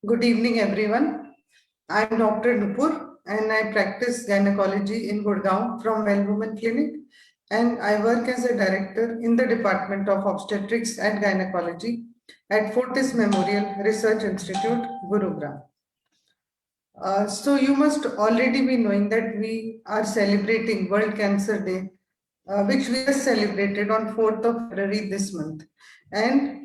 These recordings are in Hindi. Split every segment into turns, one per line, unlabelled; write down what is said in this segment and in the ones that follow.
Good evening, everyone. I'm Dr. Nupur and I practice gynecology in Gurgaon from Well Women Clinic, and I work as a director in the Department of Obstetrics and Gynecology at Fortis Memorial Research Institute, Gurugram. So you must already be knowing that we are celebrating World Cancer Day, which we just celebrated on 4th of February this month. And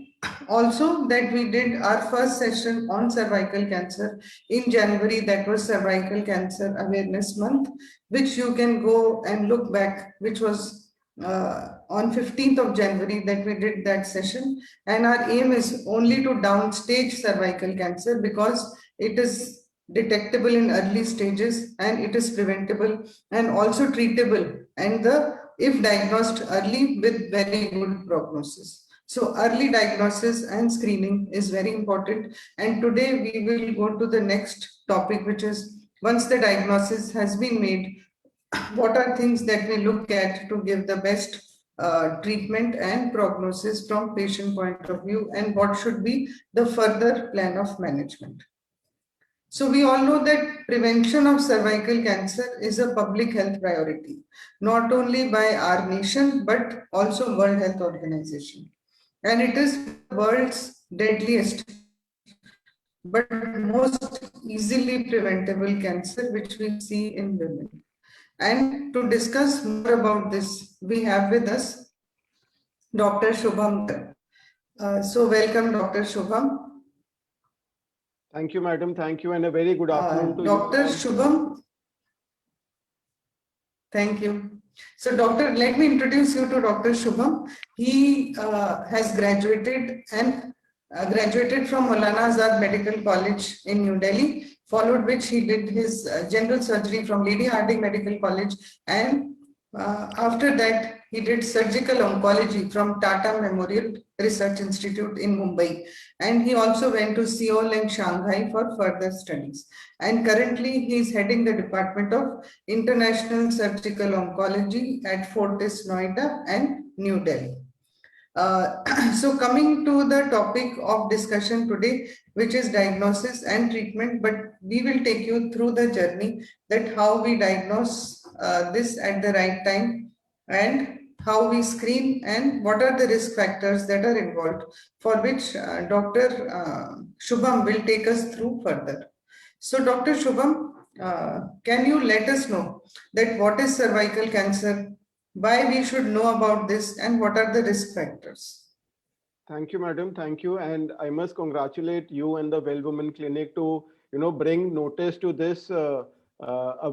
also that we did our first session on cervical cancer in January, that was Cervical Cancer Awareness Month, which you can go and look back, which was on 15th of January that we did that session. And our aim is only to downstage cervical cancer because it is detectable in early stages and it is preventable and also treatable, and the if diagnosed early with very good prognosis. So early diagnosis and screening is very important. And today we will go to the next topic, which is once the diagnosis has been made, what are things that we look at to give the best treatment and prognosis from patient point of view, and what should be the further plan of management. So we all know that prevention of cervical cancer is a public health priority, not only by our nation, but also World Health Organization. And it is the world's deadliest, but most easily preventable cancer, which we see in women. And to discuss more about this, we have with us Dr. Shubham. So welcome, Dr. Shubham.
Thank you, madam. Thank you, and a very good afternoon to
Dr.
you.
Shubham. Thank you. So, Doctor, let me introduce you to Dr. Shubham. He has graduated from Maulana Azad Medical College in New Delhi, followed which he did his general surgery from Lady Hardinge Medical College, and after that he did surgical oncology from Tata Memorial Research Institute in Mumbai, and he also went to Seoul and Shanghai for further studies. And currently he is heading the Department of International Surgical Oncology at Fortis Noida and New Delhi. So coming to the topic of discussion today, which is diagnosis and treatment, but we will take you through the journey that how we diagnose this at the right time, and how we screen, and what are the risk factors that are involved, for which Dr. Shubham will take us through further. So Dr. Shubham, can you let us know that what is cervical cancer, why we should know about this, and what are the risk factors?
Thank you, madam. Thank you, and I must congratulate you and the Well Women Clinic to bring notice to this a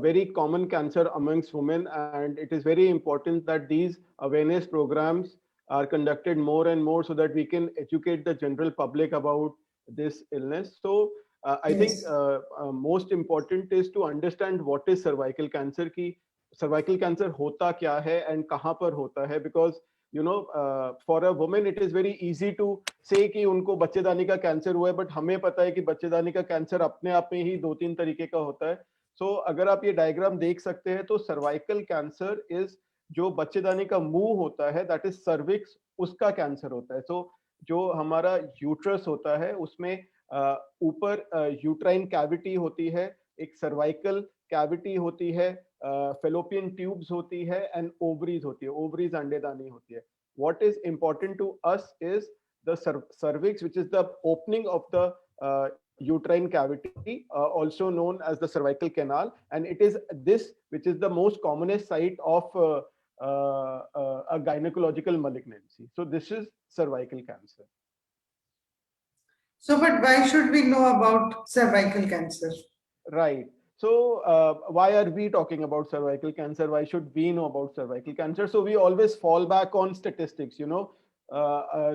very common cancer amongst women, and it is very important that these awareness programs are conducted more and more so that we can educate the general public about this illness. So I think most important is to understand what is cervical cancer. Ki cervical cancer hota kya hai and kahan par hota hai, because for a woman it is very easy to say कि उनको बच्चेदानी का कैंसर हुआ है, बट हमें पता है कि बच्चेदानी का कैंसर अपने आप में ही 2-3 तरीके का होता है. सो अगर आप ये डायग्राम देख सकते हैं तो सर्वाइकल कैंसर इज जो बच्चेदानी का मुंह होता है, दैट इज सर्विक्स, उसका कैंसर होता है. सो जो हमारा यूट्रस होता है उसमें ऊपर यूट्राइन कैविटी होती है, एक सर्वाइकल कैविटी होती है, फेलोपियन ट्यूब्स होती है, एंड ओवरीज होती है. ओवरीज अंडेदानी होती है. What is important to us is the cervix, which is the opening of the uterine cavity, also known as the cervical canal, and it is this which is the most commonest site of a gynecological malignancy. So this is cervical cancer.
So, but why should we know about cervical cancer?
Right. So why are we talking about cervical cancer? Why should we know about cervical cancer? So we always fall back on statistics.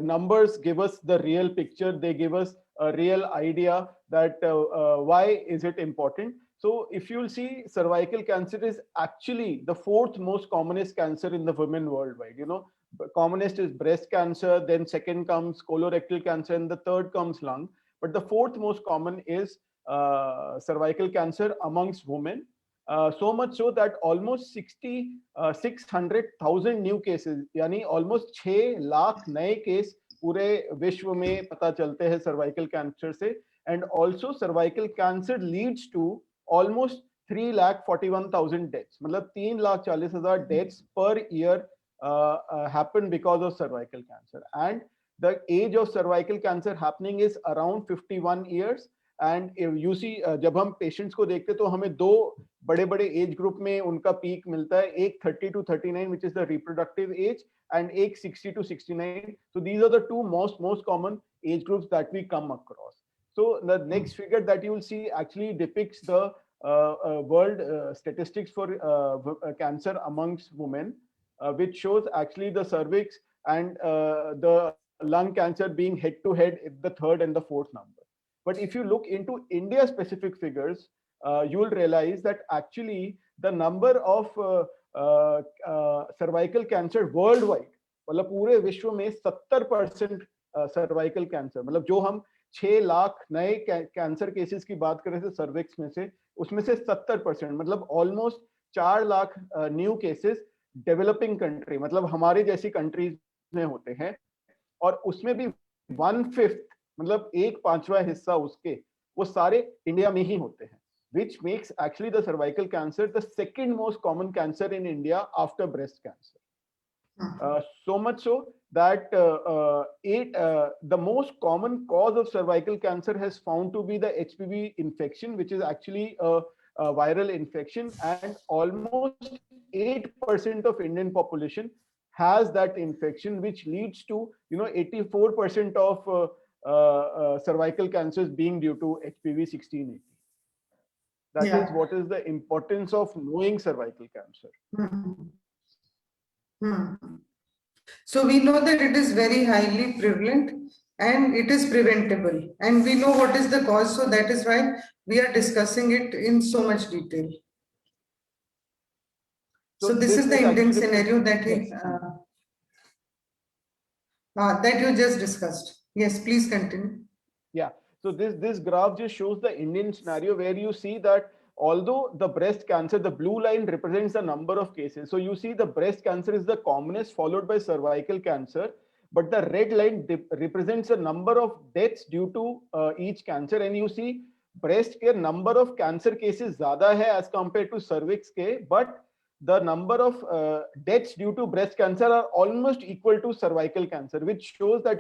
Numbers give us the real picture. They give us a real idea that why is it important. So if you'll see, cervical cancer is actually the 4th most commonest cancer in the women worldwide. Commonest is breast cancer, then second comes colorectal cancer, and the third comes lung. But the 4th most common is cervical cancer amongst women, so much so that almost 600,000 new cases, यानी almost 6 लाख नए केस पूरे विश्व में पता चलते हैं सर्वाइकल कैंसर से, and also cervical cancer leads to almost 3,41,000 deaths, मतलब 3,40,000 deaths per year happen because of cervical cancer. And the age of cervical cancer happening is around 51 years. And you see, जब हम पेशेंट्स को देखते तो हमें दो बड़े बड़े एज ग्रुप में उनका पीक मिलता है, एक 30 to 39 which is the reproductive age, and एक 60 to 69. So these are the two most common age groups that we come across. So the next figure that you will see actually depicts the world statistics for cancer amongst women, which shows actually the cervix and the lung cancer being head to head at the third and the fourth number. But if you look into India specific figures, you will realize that actually the number of cervical cancer worldwide, मतलब पूरे विश्व में 70% सर्वाइकल कैंसर, मतलब जो हम 6 लाख नए कैंसर केसेस की बात कर रहे थे सर्विक्स में से, उसमें से 70%, मतलब almost 4 lakh new cases developing country, मतलब हमारे जैसी कंट्रीज में होते हैं, और उसमें भी 1/5, मतलब 1/5 हिस्सा उसके, वो सारे इंडिया में ही होते हैं, which makes actually the cervical cancer the second most common cancer in India after breast cancer. So much so that the most common cause of cervical cancer has found to be the HPV infection, which is actually a viral infection, and almost 8% of Indian population has that infection, which leads to 84% of cervical cancers being due to HPV 16/18. That
Yeah.
is what is the importance of knowing cervical cancer.
So we know that it is very highly prevalent and it is preventable, and we know what is the cause, so that is why we are discussing it in so much detail. So this is the Indian scenario that that you just discussed. Yes, please continue.
Yeah, so this graph just shows the Indian scenario, where you see that although the breast cancer, the blue line represents the number of cases. So you see the breast cancer is the commonest, followed by cervical cancer, but the red line represents the number of deaths due to each cancer. And you see breast के number of cancer cases ज़्यादा है as compared to cervix के, but the number of deaths due to breast cancer are almost equal to cervical cancer, which shows that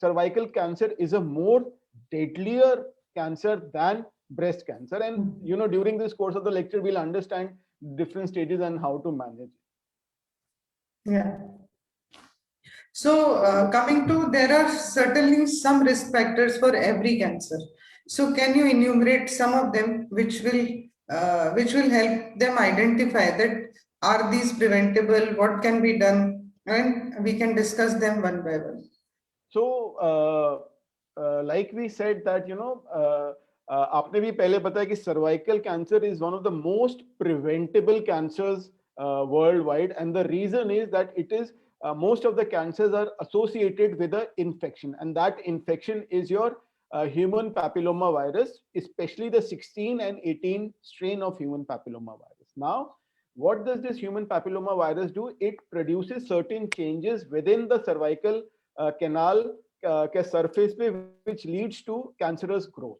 cervical cancer is a more deadlier cancer than breast cancer. And during this course of the lecture we'll understand different stages and how to manage it.
Yeah. So coming to, there are certainly some risk factors for every cancer. So can you enumerate some of them which will help them identify that are these preventable, what can be done, and we can discuss them one by one.
So like we said that आपने भी पहले बताया कि cervical cancer is one of the most preventable cancers worldwide, and the reason is that it is most of the cancers are associated with an infection, and that infection is your human papilloma virus, especially the 16 and 18 strain of human papilloma virus. Now, what does this human papilloma virus do? It produces certain changes within the cervical canal surface, which leads to cancerous growth.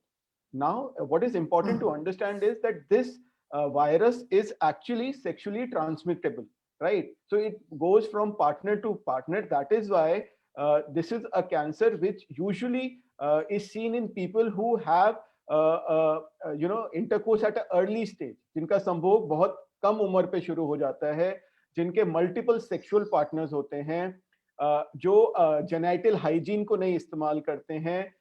Now, what is important to understand is that this virus is actually sexually transmittable, right? So it goes from partner to partner. That is why this is a cancer which usually is seen in people who have intercourse at an early stage, जिनका संभोग बहुत कम उम्र पे शुरू हो जाता है, जिनके मल्टीपल सेक्सुअल पार्टनर्स होते हैं, जो जेनाइटल हाइजीन को नहीं इस्तेमाल करते हैं.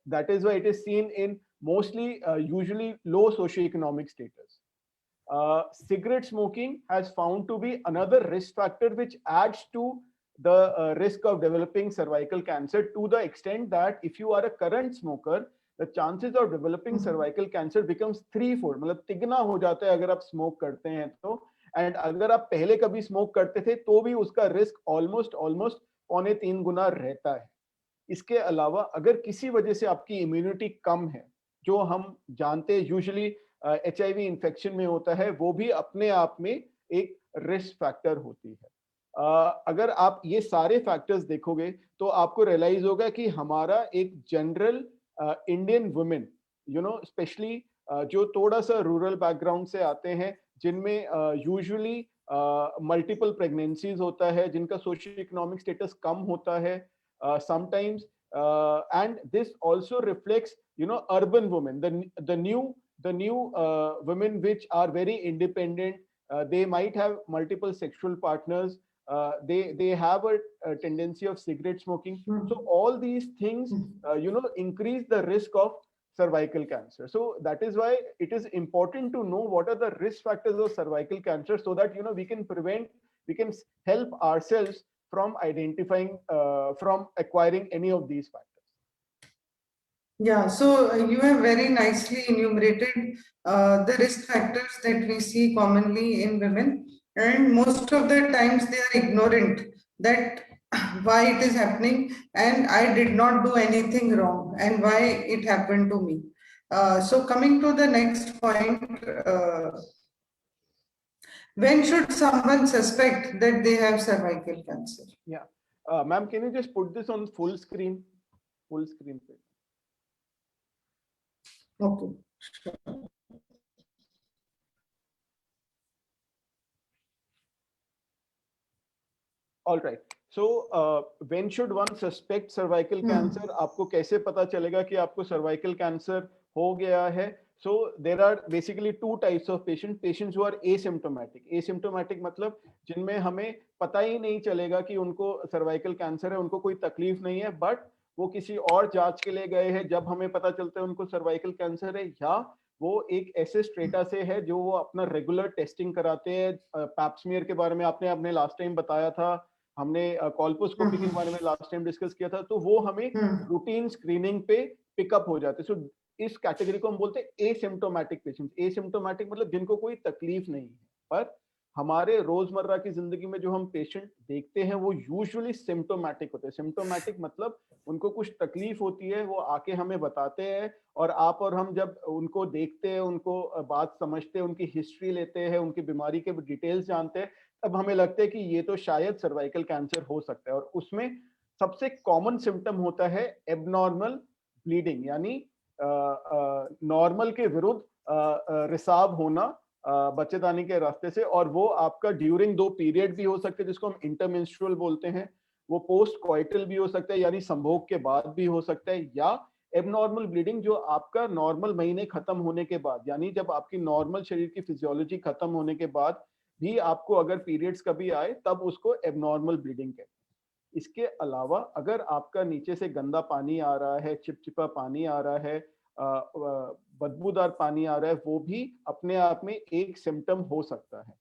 That is why it is seen in mostly usually low socioeconomic status. Cigarette smoking has found to be another risk factor which adds to the risk of developing cervical cancer, to the extent that if you are a current smoker, the chances of developing cervical cancer becomes 3-fold, मतलब तिगना हो जाता है अगर आप स्मोक करते हैं तो. एंड अगर आप पहले कभी स्मोक करते थे तो भी उसका रिस्क ऑलमोस्ट 2.25 गुना रहता है. इसके अलावा अगर किसी वजह से आपकी इम्यूनिटी कम है, जो हम जानते हैं यूजुअली HIV इन्फेक्शन में होता है, वो भी अपने आप में एक रिस्क फैक्टर होती है. अगर आप ये सारे फैक्टर्स देखोगे तो आपको रियलाइज होगा कि हमारा एक general Indian women, you know, specially जो थोड़ा सा रूरल बैकग्राउंड से आते हैं, जिनमें यूजुअली मल्टीपल प्रेगनेंसीज होता है, जिनका सोशियो इकोनॉमिक स्टेटस कम होता है sometimes, and this also reflects, you know, urban women, the new women which are very independent. They might have multiple sexual partners. They have a tendency of cigarette smoking. So all these things, you know, increase the risk of cervical cancer. So that is why it is important to know what are the risk factors of cervical cancer, so that, you know, we can prevent, we can help ourselves from identifying, from acquiring any of these factors.
Yeah, so you have very nicely enumerated the risk factors that we see commonly in women, and most of the times they are ignorant that why it is happening, and I did not do anything wrong, and why it happened to me. So coming to the next point, when should someone suspect that they have cervical cancer?
Yeah, ma'am, can you just put this on full screen? Full screen.
Okay. Sure.
All right. So when should one suspect cervical cancer? आपको कैसे पता चलेगा कि आपको cervical cancer हो गया है? So there are basically two types of patients who are asymptomatic. Asymptomatic मतलब जिनमें हमें पता ही नहीं चलेगा कि उनको cervical cancer है, उनको कोई तकलीफ नहीं है, but वो किसी और जांच के लिए गए हैं, जब हमें पता चलता है उनको cervical cancer है, या वो एक ऐसे स्ट्रेटा से है जो वो अपना रेगुलर टेस्टिंग कराते हैं. पैप्समियर के बारे में आपने अपने लास्ट टाइम बताया था, हमने कॉल्पोस्कोपी के बारे में लास्ट टाइम डिस्कस किया था, तो वो हमें रूटीन स्क्रीनिंग पे पिकअप हो जाते हैं. सो इस कैटेगरी को हम बोलते हैं एसिम्प्टोमेटिक पेशेंट्स. एसिम्प्टोमेटिक मतलब जिनको कोई तकलीफ नहीं है, पर हमारे रोजमर्रा की जिंदगी में जो हम पेशेंट देखते हैं वो यूजुअली सिम्प्टोमेटिक होते हैं. सिम्प्टोमेटिक मतलब उनको कुछ तकलीफ होती है, वो आके हमें बताते हैं, और आप और हम जब उनको देखते हैं, उनको बात समझते हैं, उनकी हिस्ट्री लेते हैं, उनकी बीमारी के डिटेल्स जानते हैं, तब हमें लगता है कि ये तो शायद सर्वाइकल कैंसर हो सकता है. और उसमें सबसे कॉमन सिम्टम होता है एबनॉर्मल ब्लीडिंग, यानी नॉर्मल के विरुद्ध रिसाव होना बच्चेदानी के रास्ते से, और वो आपका ड्यूरिंग दो पीरियड भी हो सकते हैं जिसको हम इंटरमेंस्ट्रुअल बोलते हैं, वो पोस्ट कॉइटल भी हो सकता है यानी संभोग के बाद भी हो सकता है, या एबनॉर्मल ब्लीडिंग जो आपका नॉर्मल महीने खत्म होने के बाद, यानी जब आपकी नॉर्मल शरीर की फिजियोलॉजी खत्म होने के बाद भी आपको अगर पीरियड्स कभी आए, तब उसको एबनॉर्मल ब्लीडिंग कहते हैं. इसके अलावा अगर आपका नीचे से गंदा पानी आ रहा है, चिपचिपा पानी आ रहा है, बदबूदार पानी आ रहा है, वो भी अपने आप में एक सिम्टम हो सकता है.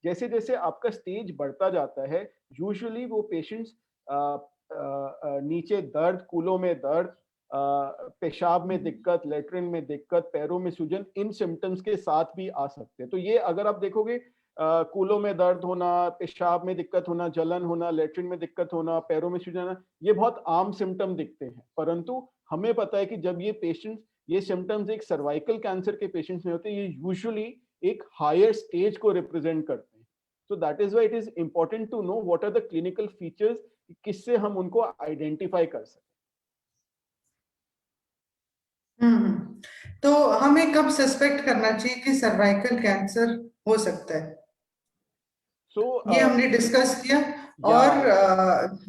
जैसे जैसे आपका स्टेज बढ़ता जाता है, यूजुअली वो पेशेंट्स नीचे दर्द, कूलों में दर्द, पेशाब में दिक्कत, लेटरिन में दिक्कत, पैरों में सूजन, इन सिम्टम्स के साथ भी आ सकते हैं. तो ये अगर आप देखोगे, कूलों में दर्द होना, पेशाब में दिक्कत होना, जलन होना, लेटरिन में दिक्कत होना, पैरों में सूजन होना, ये बहुत आम सिम्टम दिखते हैं. परंतु हमें पता है कि जब ये पेशेंट्स, ये सिम्टम्स एक सर्वाइकल कैंसर के पेशेंट्स में होते हैं, ये यूजुअली एक हायर स्टेज को रिप्रेजेंट करते हैं. So that is why it is important to know what are the clinical features, किससे हम उनको आइडेंटिफाई कर सकते.
तो हमें कब सस्पेक्ट करना चाहिए कि सर्वाइकल कैंसर हो सकता है? ये हमने डिस्कस किया. और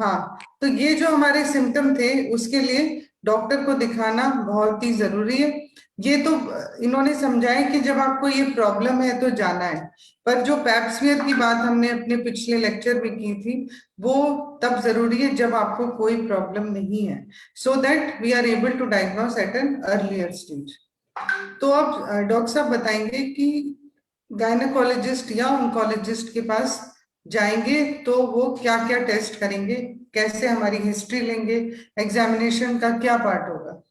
हाँ, तो ये जो हमारे सिम्टम थे उसके लिए डॉक्टर को दिखाना बहुत ही जरूरी है. ये तो इन्होंने समझाया कि जब आपको ये प्रॉब्लम है तो जाना है, पर जो पैप्समियर की बात हमने अपने पिछले लेक्चर में की थी, वो तब जरूरी है जब आपको कोई प्रॉब्लम नहीं है, so that we are able to diagnose at an earlier stage. तो अब डॉक्टर साहब बताएंगे कि गायनेकोलॉजिस्ट या ऑन्कोलॉजिस्ट के पास जाएंगे तो वो क्या क्या टेस्ट करेंगे, कैसे हमारी हिस्ट्री लेंगे, एग्जामिनेशन का क्या पार्ट होगा?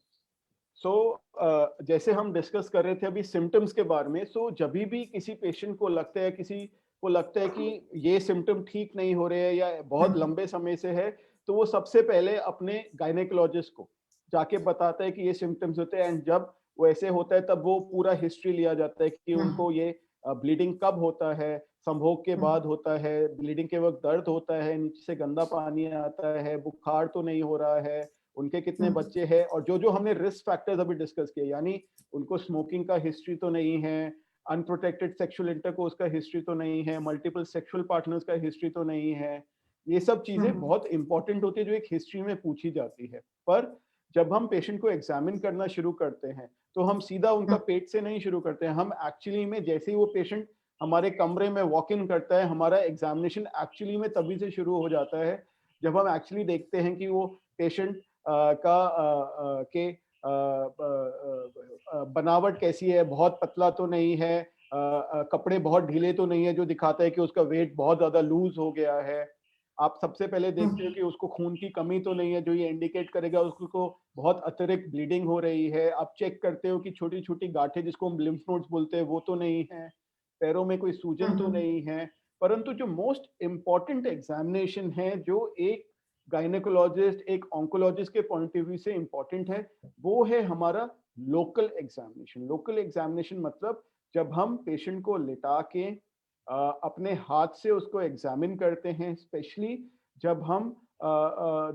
जैसे हम डिस्कस कर रहे थे अभी सिम्टम्स के बारे में, जब भी किसी पेशेंट को लगता है, किसी को लगता है कि ये सिम्टम ठीक नहीं हो रहे हैं या बहुत लंबे समय से है, तो वो सबसे पहले अपने गायनेकोलॉजिस्ट को जाके बताता है कि ये सिम्टम्स होते हैं. एंड जब वो ऐसे होता है तब वो पूरा हिस्ट्री लिया जाता है कि उनको ये ब्लीडिंग कब होता है, संभोग के बाद होता है, ब्लीडिंग के वक्त दर्द होता है, नीचे से गंदा पानी आता है, बुखार तो नहीं हो रहा है, उनके कितने बच्चे हैं, और जो जो हमने रिस्क फैक्टर्स अभी डिस्कस किए, यानी उनको स्मोकिंग का हिस्ट्री तो नहीं है, अनप्रोटेक्टेड सेक्सुअल इंटरकोर्स का हिस्ट्री तो नहीं है, मल्टीपल सेक्सुअल पार्टनर्स का हिस्ट्री तो नहीं है। ये सब चीजें बहुत इंपॉर्टेंट होती है जो एक हिस्ट्री में पूछी जाती है। पर जब हम पेशेंट को एग्जामिन करना शुरू करते हैं तो हम सीधा उनका पेट से नहीं शुरू करते हैं। हम एक्चुअली में जैसे ही वो पेशेंट हमारे कमरे में वॉक इन करता है, हमारा एग्जामिनेशन एक्चुअली में तभी से शुरू हो जाता है जब हम एक्चुअली देखते हैं कि वो पेशेंट के बनावट कैसी है, बहुत पतला तो नहीं है, कपड़े बहुत ढीले तो नहीं है जो दिखाता है कि उसका वेट बहुत ज्यादा लूज हो गया है। आप सबसे पहले देखते हो कि उसको खून की कमी तो नहीं है जो ये इंडिकेट करेगा उसको बहुत अतिरिक्त ब्लीडिंग हो रही है। आप चेक करते हो कि छोटी छोटी गांठें जिसको हम लिम्फ नोड्स बोलते हैं वो तो नहीं है, पैरों में कोई सूजन तो नहीं है। परंतु जो मोस्ट इम्पॉर्टेंट एग्जामिनेशन है जो एक गायनेकोलॉजिस्ट, एक ऑन्कोलॉजिस्ट के पॉइंट ऑफ व्यू से इम्पॉर्टेंट है, वो है हमारा लोकल एग्जामिनेशन। लोकल एग्जामिनेशन मतलब जब हम पेशेंट को लिटा के अपने हाथ से उसको एग्जामिन करते हैं, स्पेशली जब हम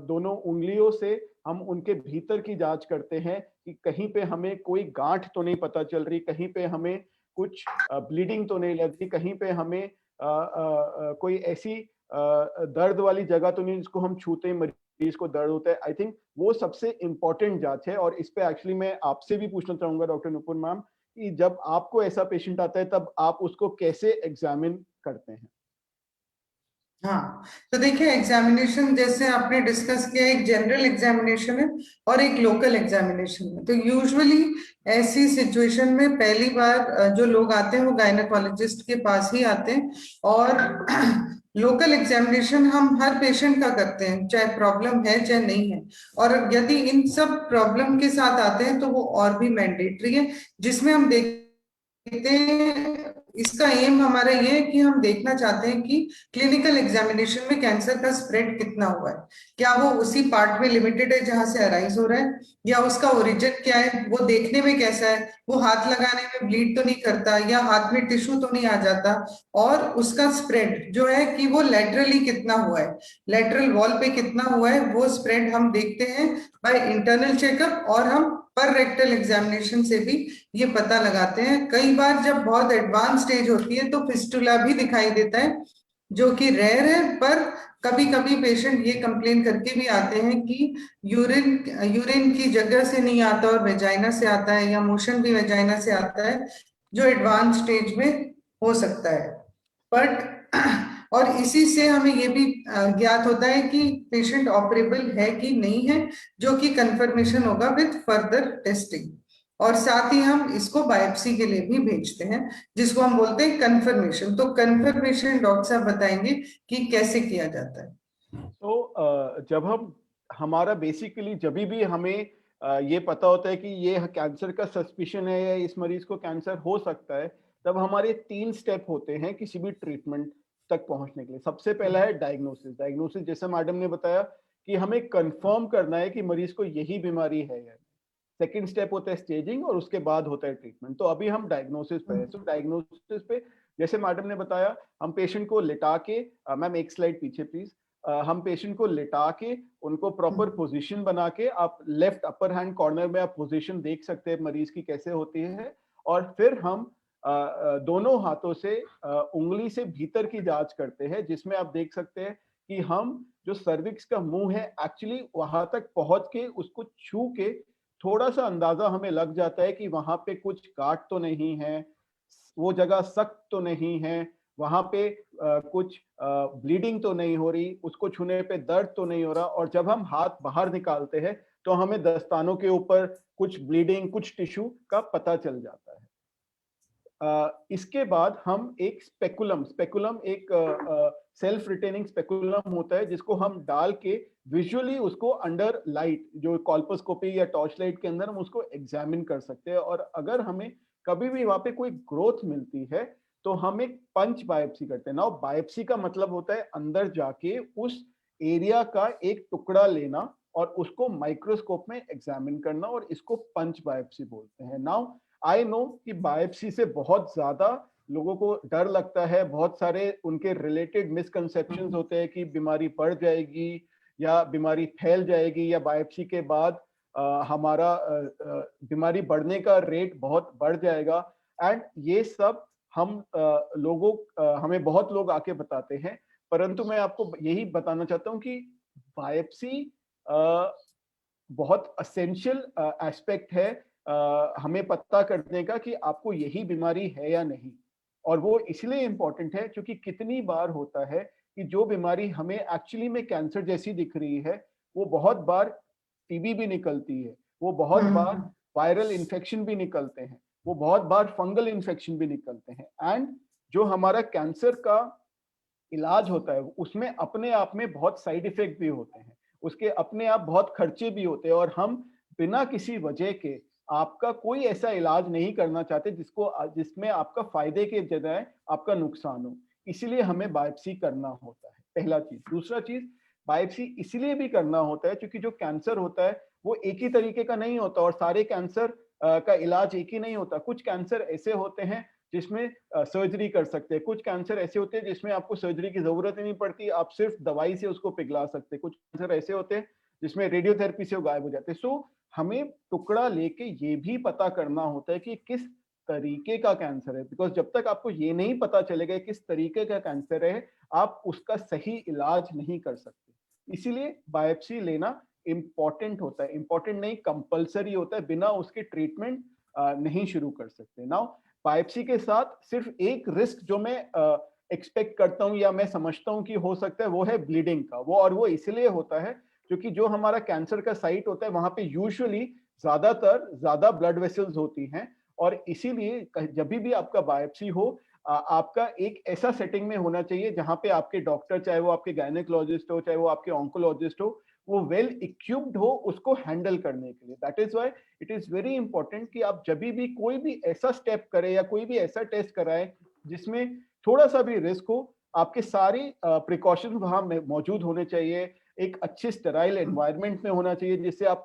दोनों उंगलियों से हम उनके भीतर की जांच करते हैं कि कहीं पे हमें कोई गांठ तो नहीं पता चल रही, कहीं पे हमें कुछ ब्लीडिंग तो नहीं लग रही, कहीं पे हमें कोई ऐसी दर्द वाली जगह तो नहीं जिसको हम छूते ही मरीज को दर्द होता है। आई थिंक वो सबसे इंपॉर्टेंट जांच है। और इस पे एक्चुअली मैं आपसे भी पूछना चाहूंगा डॉक्टर नुपुर मैम कि जब आपको ऐसा पेशेंट आता है तब आप उसको कैसे एग्जामिन करते हैं?
हाँ, तो देखिए एग्जामिनेशन जैसे आपने डिस्कस किया, एक जनरल एग्जामिनेशन है और एक लोकल एग्जामिनेशन है। तो यूजुअली ऐसी सिचुएशन में पहली बार जो लोग आते हैं वो गायनेकोलॉजिस्ट के पास ही आते हैं। और लोकल एग्जामिनेशन हम हर पेशेंट का करते हैं, चाहे प्रॉब्लम है चाहे नहीं है। और यदि इन सब प्रॉब्लम के साथ आते हैं तो वो और भी मैंडेटरी है, जिसमें हम देखते हैं इसका एम हमारा ये है कि हम देखना चाहते हैं कि क्लिनिकल एग्जामिनेशन में कैंसर का स्प्रेड कितना हुआ है। क्या वो उसी पार्ट में लिमिटेड है जहां से अराइज हो रहा है, या उसका ओरिजिन क्या है, वो देखने में कैसा है, वो हाथ लगाने में ब्लीड तो नहीं करता, या हाथ में टिश्यू तो नहीं आ जाता, और उसका स्प्रेड जो है कि वो लेटरली कितना हुआ है, लेटरल वॉल पे कितना हुआ है, वो स्प्रेड हम देखते हैं बाय इंटरनल चेकअप। और हम पर रेक्टल एग्जामिनेशन से भी ये पता लगाते हैं। कई बार जब बहुत एडवांस स्टेज होती है तो फिस्टुला भी दिखाई देता है, जो कि रेयर है। पर कभी कभी पेशेंट ये कंप्लेन करके भी आते हैं कि यूरिन यूरिन की जगह से नहीं आता और वेजाइना से आता है, या मोशन भी वेजाइना से आता है, जो एडवांस स्टेज में हो सकता है। बट और इसी से हमें ये भी ज्ञात होता है कि पेशेंट ऑपरेबल है कि नहीं है, जो कि कंफर्मेशन होगा विद फर्दर टेस्टिंग। और साथ ही हम इसको बायोप्सी के लिए भी भेजते हैं, जिसको हम बोलते हैं कंफर्मेशन। तो कंफर्मेशन डॉक्टर साहब बताएंगे कि कैसे किया जाता है।
तो जब हम हमारा बेसिकली जब भी हमें ये पता होता है कि ये कैंसर का सस्पिशन है या इस मरीज को कैंसर हो सकता है, तब हमारे 3 स्टेप होते हैं किसी भी ट्रीटमेंट तक पहुंचने के लिए। सबसे पहला है डायग्नोसिस। डायग्नोसिस जैसे मैडम ने बताया कि हमें कंफर्म करना है कि मरीज को यही बीमारी है या। सेकेंड स्टेप होता है स्टेजिंग और उसके बाद होता है ट्रीटमेंट। तो अभी हम डायग्नोसिस पे है। तो डायग्नोसिस पे जैसे मैडम ने बताया, हम पेशेंट को लिटा के, मैम एक स्लाइड पीछे प्लीज, हम पेशेंट को लिटा के उनको प्रॉपर पोजीशन बना के, आप लेफ्ट अपर हैंड कॉर्नर में आप पोजीशन देख सकते हैं मरीज की कैसे होती है। और फिर हम दोनों हाथों से उंगली से भीतर की जांच करते हैं, जिसमें आप देख सकते हैं कि हम जो सर्विक्स का मुंह है एक्चुअली वहां तक पहुंच के उसको छू के थोड़ा सा अंदाजा हमें लग जाता है कि वहां पे कुछ गांठ तो नहीं है, वो जगह सख्त तो नहीं है, वहां पे कुछ ब्लीडिंग तो नहीं हो रही, उसको छूने पे दर्द तो नहीं हो रहा। और जब हम हाथ बाहर निकालते हैं तो हमें दस्तानों के ऊपर कुछ ब्लीडिंग, कुछ टिश्यू का पता चल जाता है। इसके बाद हम एक स्पेकुलम स्पेकुलम एक सेल्फ रिटेनिंग स्पेकुलम होता है जिसको हम डाल के विजुअली उसको अंडर लाइट, जो कॉल्पोस्कोपी या टॉर्च लाइट के अंदर हम उसको एग्जामिन कर सकते हैं। और अगर हमें कभी भी वहां पे कोई ग्रोथ मिलती है तो हम एक पंच बायोप्सी करते हैं ना। बायोप्सी का मतलब होता है अंदर जाके उस एरिया का एक टुकड़ा लेना और उसको माइक्रोस्कोप में एग्जामिन करना, और इसको पंच बायोप्सी बोलते हैं। नाउ आई नो कि बायोप्सी से बहुत ज्यादा लोगों को डर लगता है, बहुत सारे उनके रिलेटेड मिसकंसेप्शंस होते हैं कि बीमारी बढ़ जाएगी या बीमारी फैल जाएगी या बायोप्सी के बाद हमारा बीमारी बढ़ने का रेट बहुत बढ़ जाएगा। एंड ये सब हम हमें बहुत लोग आके बताते हैं, परंतु मैं आपको यही बताना चाहता हूँ कि बायोप्सी बहुत असेंशियल एस्पेक्ट है हमें पता करने का कि आपको यही बीमारी है या नहीं। और वो इसलिए इम्पोर्टेंट है क्योंकि कितनी बार होता है कि जो बीमारी हमें एक्चुअली में कैंसर जैसी दिख रही है, वो बहुत बार टीबी भी निकलती है, वो बहुत बार
हम्म
वायरल इन्फेक्शन भी निकलते हैं, वो बहुत बार फंगल इन्फेक्शन भी निकलते हैं। एंड जो हमारा कैंसर का इलाज होता है उसमें अपने आप में बहुत साइड इफेक्ट भी होते हैं, उसके अपने आप बहुत खर्चे भी होते हैं, और हम बिना किसी वजह के आपका कोई ऐसा इलाज नहीं करना चाहते जिसमें आपका फायदे के बजाय आपका नुकसान हो। इसीलिए हमें बायोप्सी करना होता है, पहला चीज। दूसरा चीज, बायोप्सी इसलिए भी करना होता है क्योंकि जो कैंसर होता है वो एक ही तरीके का नहीं होता, और सारे कैंसर का इलाज एक ही नहीं होता। कुछ कैंसर ऐसे होते हैं जिसमें सर्जरी कर सकते हैं, कुछ कैंसर ऐसे होते हैं जिसमें आपको सर्जरी की जरूरत ही नहीं पड़ती, आप सिर्फ दवाई से उसको पिघला सकते हैं, कुछ कैंसर ऐसे होते हैं जिसमें रेडियोथेरेपी से वो गायब हो जाते हैं। सो हमें टुकड़ा लेके ये भी पता करना होता है कि किस तरीके का कैंसर है, बिकॉज जब तक आपको ये नहीं पता चलेगा किस तरीके का कैंसर है, आप उसका सही इलाज नहीं कर सकते। इसीलिए बायोप्सी लेना इंपॉर्टेंट होता है, इंपॉर्टेंट नहीं कंपल्सरी होता है, बिना उसके ट्रीटमेंट नहीं शुरू कर सकते। नाउ बायोप्सी के साथ सिर्फ एक रिस्क जो मैं एक्सपेक्ट करता हूं या मैं समझता हूं कि हो सकता है, वो है ब्लीडिंग का। वो इसलिए होता है क्योंकि जो हमारा कैंसर का साइट होता है वहां पे यूजुअली ज्यादा ब्लड वेसल्स होती हैं, और इसीलिए जब भी आपका बायोप्सी हो आपका एक ऐसा सेटिंग में होना चाहिए जहां पे आपके डॉक्टर, चाहे वो आपके गायनेकोलॉजिस्ट हो चाहे वो आपके ऑन्कोलॉजिस्ट हो, वो वेल इक्विप्ड हो उसको हैंडल करने के लिए। That is why it is very important कि आप जब भी कोई भी ऐसा स्टेप करें या कोई भी ऐसा टेस्ट कराएं जिसमें थोड़ा सा भी रिस्क हो, आपके सारी प्रिकॉशन वहां मौजूद होने चाहिए। एक अच्छे स्टेराइल एनवायरनमेंट में होना चाहिए जिससे आप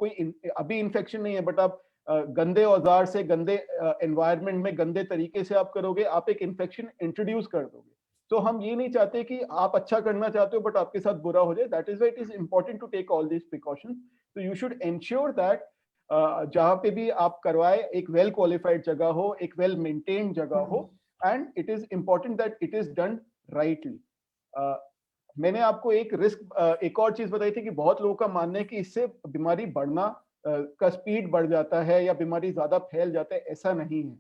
अभी इन्फेक्शन नहीं है, बट आप गंदे औजार से, गंदे एनवायरनमेंट में गंदे तरीके से आप करोगे, आप एक इन्फेक्शन इंट्रोड्यूस कर दोगे। तो हम ये नहीं चाहते कि आप अच्छा करना चाहते हो बट आपके साथ बुरा हो जाए। That is why it is important to take all this precautions. तो यू शुड एंश्योर दैट जहां पे भी आप करवाए एक वेल क्वालिफाइड जगह हो, एक वेल मेंटेन्ड जगह हो, and it is important that it is done rightly. मैंने आपको एक और चीज बताई थी कि बहुत लोगों का मानना है कि इससे बीमारी बढ़ना का स्पीड बढ़ जाता है या बीमारी ज्यादा फैल जाता है। ऐसा नहीं है,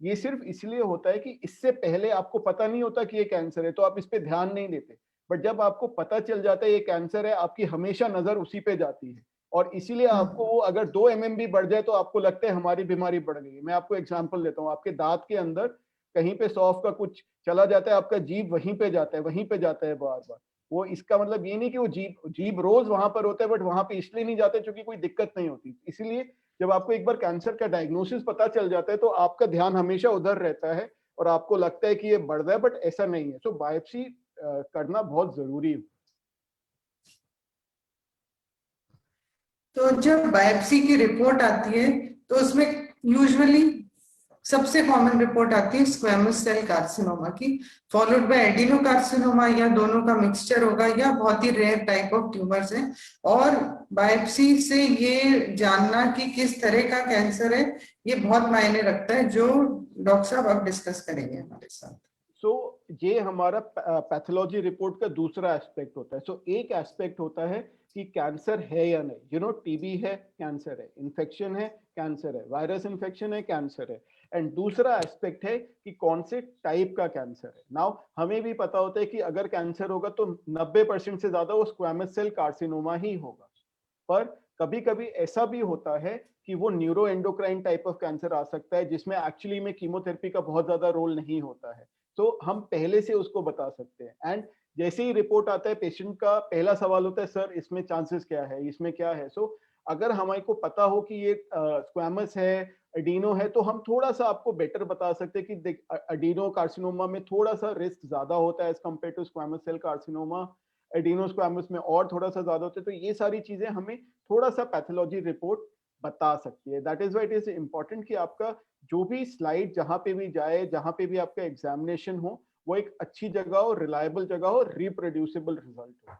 ये सिर्फ इसलिए होता है कि इससे पहले आपको पता नहीं होता कि ये कैंसर है, तो आप इस पे ध्यान नहीं देते। बट जब आपको पता चल जाता है ये कैंसर है, आपकी हमेशा नजर उसी पे जाती है, और इसीलिए आपको वो अगर 2 mm भी बढ़ जाए तो आपको लगता है हमारी बीमारी बढ़ गई है। मैं आपको एग्जांपल देता हूँ, आपके दांत के अंदर कहीं पे सौंफ का कुछ चला जाता है, आपका जीभ वहीं पे जाता है, वहीं पे जाता है बार बार। वो इसका मतलब ये नहीं कि वो जीभ रोज वहां पर होता है, बट वहां पे इसलिए नहीं जाते क्योंकि कोई दिक्कत नहीं होती। इसीलिए जब आपको एक बार कैंसर का डायग्नोसिस पता चल जाता है तो आपका ध्यान हमेशा उधर रहता है और आपको लगता है कि ये बढ़ रहा है, बट ऐसा नहीं है। तो बायोप्सी करना बहुत जरूरी है।
तो जब बायोप्सी की रिपोर्ट आती है तो उसमें यूजुअली सबसे कॉमन रिपोर्ट आती है स्क्वैमस सेल कार्सिनोमा की, फॉलोड बाय एडिनो कार्सिनोमा, या दोनों का मिक्सचर होगा, या बहुत ही रेयर टाइप ऑफ ट्यूमर्स है। और बायोप्सी से ये जानना कि किस तरह का कैंसर है ये बहुत मायने रखता है, जो डॉक्टर साहब अब डिस्कस करेंगे हमारे साथ।
सो ये हमारा पैथोलॉजी रिपोर्ट का दूसरा एस्पेक्ट होता है। सो एक एस्पेक्ट होता है कि कैंसर है या नहीं, टीबी है कैंसर है, इन्फेक्शन है कैंसर है, वायरस इन्फेक्शन है कैंसर है। एंड दूसरा एस्पेक्ट है कि कौन से टाइप का कैंसर है। नाउ हमें भी पता होता है कि अगर कैंसर होगा तो 90% से ज्यादा वो स्क्वैमस सेल कार्सिनोमा ही होगा, पर कभी कभी ऐसा भी होता है कि वो neuro endocrine type of cancer आ सकता है जिसमें एक्चुअली में कीमोथेरेपी का बहुत ज्यादा रोल नहीं होता है, तो हम पहले से उसको बता सकते हैं। एंड जैसे ही रिपोर्ट आता है पेशेंट का पहला सवाल होता है, सर इसमें चांसेस क्या है, इसमें क्या है। सो अगर हमारे को पता हो कि ये स्क्वैमस है, एडिनो है, तो हम थोड़ा सा आपको बेटर बता सकते हैं कि एडिनो कार्सिनोमा में थोड़ा सा रिस्क ज्यादा होता है as compared to squamous cell carcinoma, adeno squamous में और थोड़ा सा ज्यादा होता है। तो ये सारी चीजें हमें थोड़ा सा पैथोलॉजी रिपोर्ट बता सकती है। That is why it is important कि आपका जो भी स्लाइड जहां पे भी जाए, जहां पे भी आपका एग्जामिनेशन हो, वो एक अच्छी जगह हो, रिलायबल जगह हो, रिप्रोड्यूसिबल रिजल्ट हो।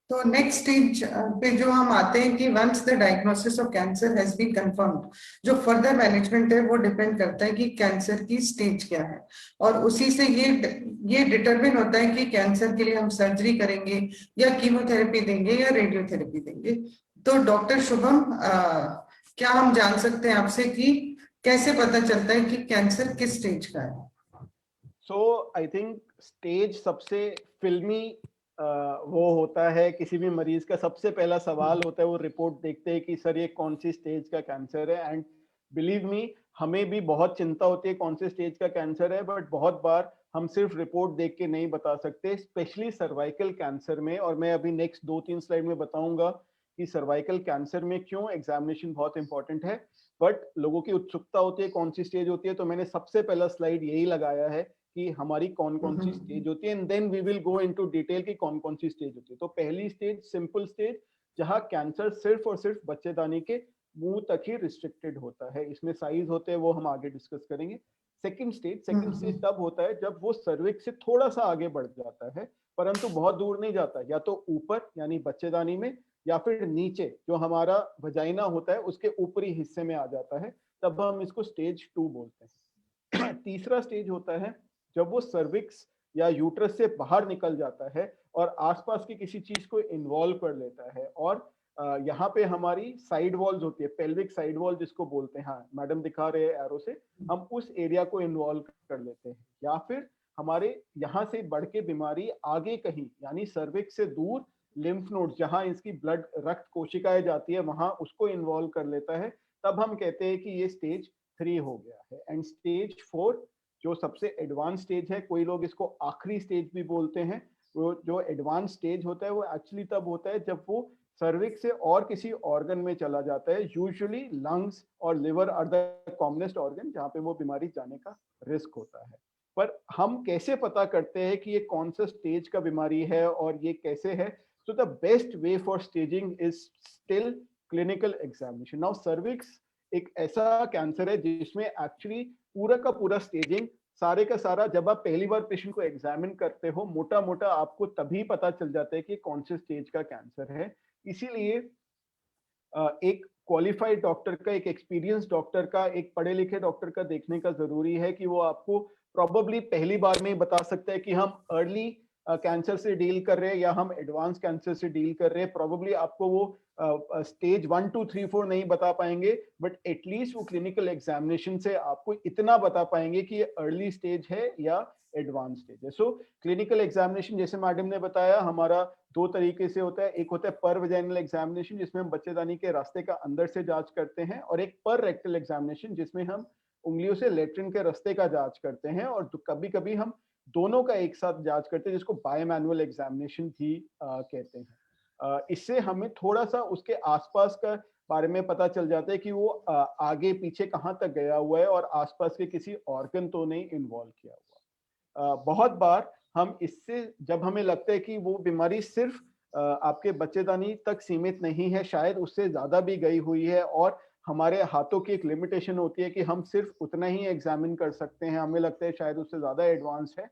तो नेक्स्ट स्टेज पे जो हम आते हैं कि once the diagnosis of cancer has been confirmed, जो फर्दर मैनेजमेंट है वो डिपेंड करता है कि कैंसर की स्टेज क्या है, और उसी से ये डिटरमिन होता है कि कैंसर के लिए हम सर्जरी करेंगे या कीमोथेरेपी देंगे या रेडियोथेरेपी देंगे। तो डॉक्टर शुभम, क्या हम जान सकते हैं आपसे कि कैसे पता चलता है कि कैंसर किस स्टेज का है?
सो आई थिंक स्टेज सबसे फिल्मी वो होता है, किसी भी मरीज का सबसे पहला सवाल होता है, वो रिपोर्ट देखते हैं कि सर ये कौन सी स्टेज का कैंसर है। एंड बिलीव मी, हमें भी बहुत चिंता होती है कौन से स्टेज का कैंसर है, बट बहुत बार हम सिर्फ रिपोर्ट देख के नहीं बता सकते, स्पेशली सर्वाइकल कैंसर में। और मैं अभी नेक्स्ट 2-3 स्लाइड में बताऊंगा कि सर्वाइकल कैंसर में क्यों एग्जामिनेशन बहुत इंपॉर्टेंट है। बट लोगों की उत्सुकता होती है कौन सी स्टेज होती है, तो मैंने सबसे पहला स्लाइड यही लगाया है कि हमारी कौन कौन सी स्टेज होती है, and then we will go into detail कि कौन कौन सी स्टेज होती है। तो पहली स्टेज सिंपल स्टेज, जहां कैंसर सिर्फ और सिर्फ बच्चेदानी के मुंह तक ही रिस्ट्रिक्टेड होता है, इसमें साइज होते हैं वो हम आगे डिस्कस करेंगे। सेकंड स्टेज तब होता है जब वो सर्विक्स से थोड़ा सा आगे बढ़ जाता है, परंतु बहुत दूर नहीं जाता, या तो ऊपर यानी बच्चेदानी में, या फिर नीचे जो हमारा वजाइना होता है उसके ऊपरी हिस्से में आ जाता है, तब हम इसको स्टेज 2 बोलते हैं। तीसरा स्टेज होता है जब वो सर्विक्स या यूट्रस से बाहर निकल जाता है और आसपास की किसी चीज को इन्वॉल्व कर लेता है, और यहाँ पे हमारी साइड वॉल्स होती है, पेल्विक साइड वॉल जिसको बोलते हैं, हाँ मैडम दिखा रहे हैं एरो से, हम उस एरिया को इन्वॉल्व कर लेते हैं। या फिर हमारे यहाँ से बढ़ के बीमारी आगे कहीं यानी सर्विक्स से दूर लिम्फ नोड्स जहां इसकी ब्लड रक्त कोशिकाएं जाती है वहां उसको इन्वॉल्व कर लेता है, तब हम कहते हैं कि ये स्टेज 3 हो गया है। एंड स्टेज 4 जो सबसे एडवांस स्टेज है, कोई लोग इसको आखिरी स्टेज भी बोलते हैं, वो जो एडवांस स्टेज होता है वो एक्चुअली तब होता है जब वो सर्विक्स से और किसी ऑर्गन में चला जाता है। यूजुअली लंग्स और liver are the commonest organ जहाँ पे वो बीमारी जाने का रिस्क होता है। पर हम कैसे पता करते हैं कि ये कौन सा स्टेज का बीमारी है और ये कैसे है? So the best way for staging is still clinical examination. Now cervix एक ऐसा कैंसर है जिसमें एक्चुअली पूरा का पूरा स्टेजिंग सारे का सारा, जब आप पहली बार पेशेंट को एग्जामिन करते हो, मोटा मोटा आपको तभी पता चल जाता है कि कौन से स्टेज का कैंसर है। इसीलिए एक क्वालिफाइड डॉक्टर का, एक एक्सपीरियंस डॉक्टर का, एक पढ़े लिखे डॉक्टर का देखने का जरूरी है कि वो आपको प्रॉबेबली पहली बार में ही बता सकता है कि हम अर्ली कैंसर से डील कर रहे हैं या हम एडवांस कैंसर से डील कर रहे हैं। प्रॉबेबली आपको वो स्टेज 1, 2, 3, 4 नहीं बता पाएंगे, बट एटलीस्ट वो क्लिनिकल एग्जामिनेशन से आपको इतना बता पाएंगे कि ये अर्ली स्टेज है या एडवांस स्टेज है। सो क्लिनिकल एग्जामिनेशन जैसे मैडम ने बताया हमारा 2 तरीके से होता है। एक होता है पर वेजाइनल एग्जामिनेशन जिसमें हम बच्चेदानी के रास्ते का अंदर से जांच करते हैं, और एक पर रेक्टल एग्जामिनेशन जिसमें हम उंगलियों से लेट्रिन के रास्ते का जांच करते हैं, और कभी कभी हम दोनों का एक साथ जांच करते हैं जिसको बायोमैनुअल एग्जामिनेशन भी कहते हैं। इससे हमें थोड़ा सा उसके आसपास का बारे में पता चल जाता है कि वो आगे पीछे कहाँ तक गया हुआ है और आसपास के किसी ऑर्गन तो नहीं इन्वॉल्व किया हुआ। बहुत बार हम इससे, जब हमें लगता है कि वो बीमारी सिर्फ आपके बच्चेदानी तक सीमित नहीं है, शायद उससे ज्यादा भी गई हुई है, और हमारे हाथों की एक लिमिटेशन होती है कि हम सिर्फ उतना ही एग्जामिन कर सकते हैं, हमें लगता है शायद उससे ज्यादा एडवांस है,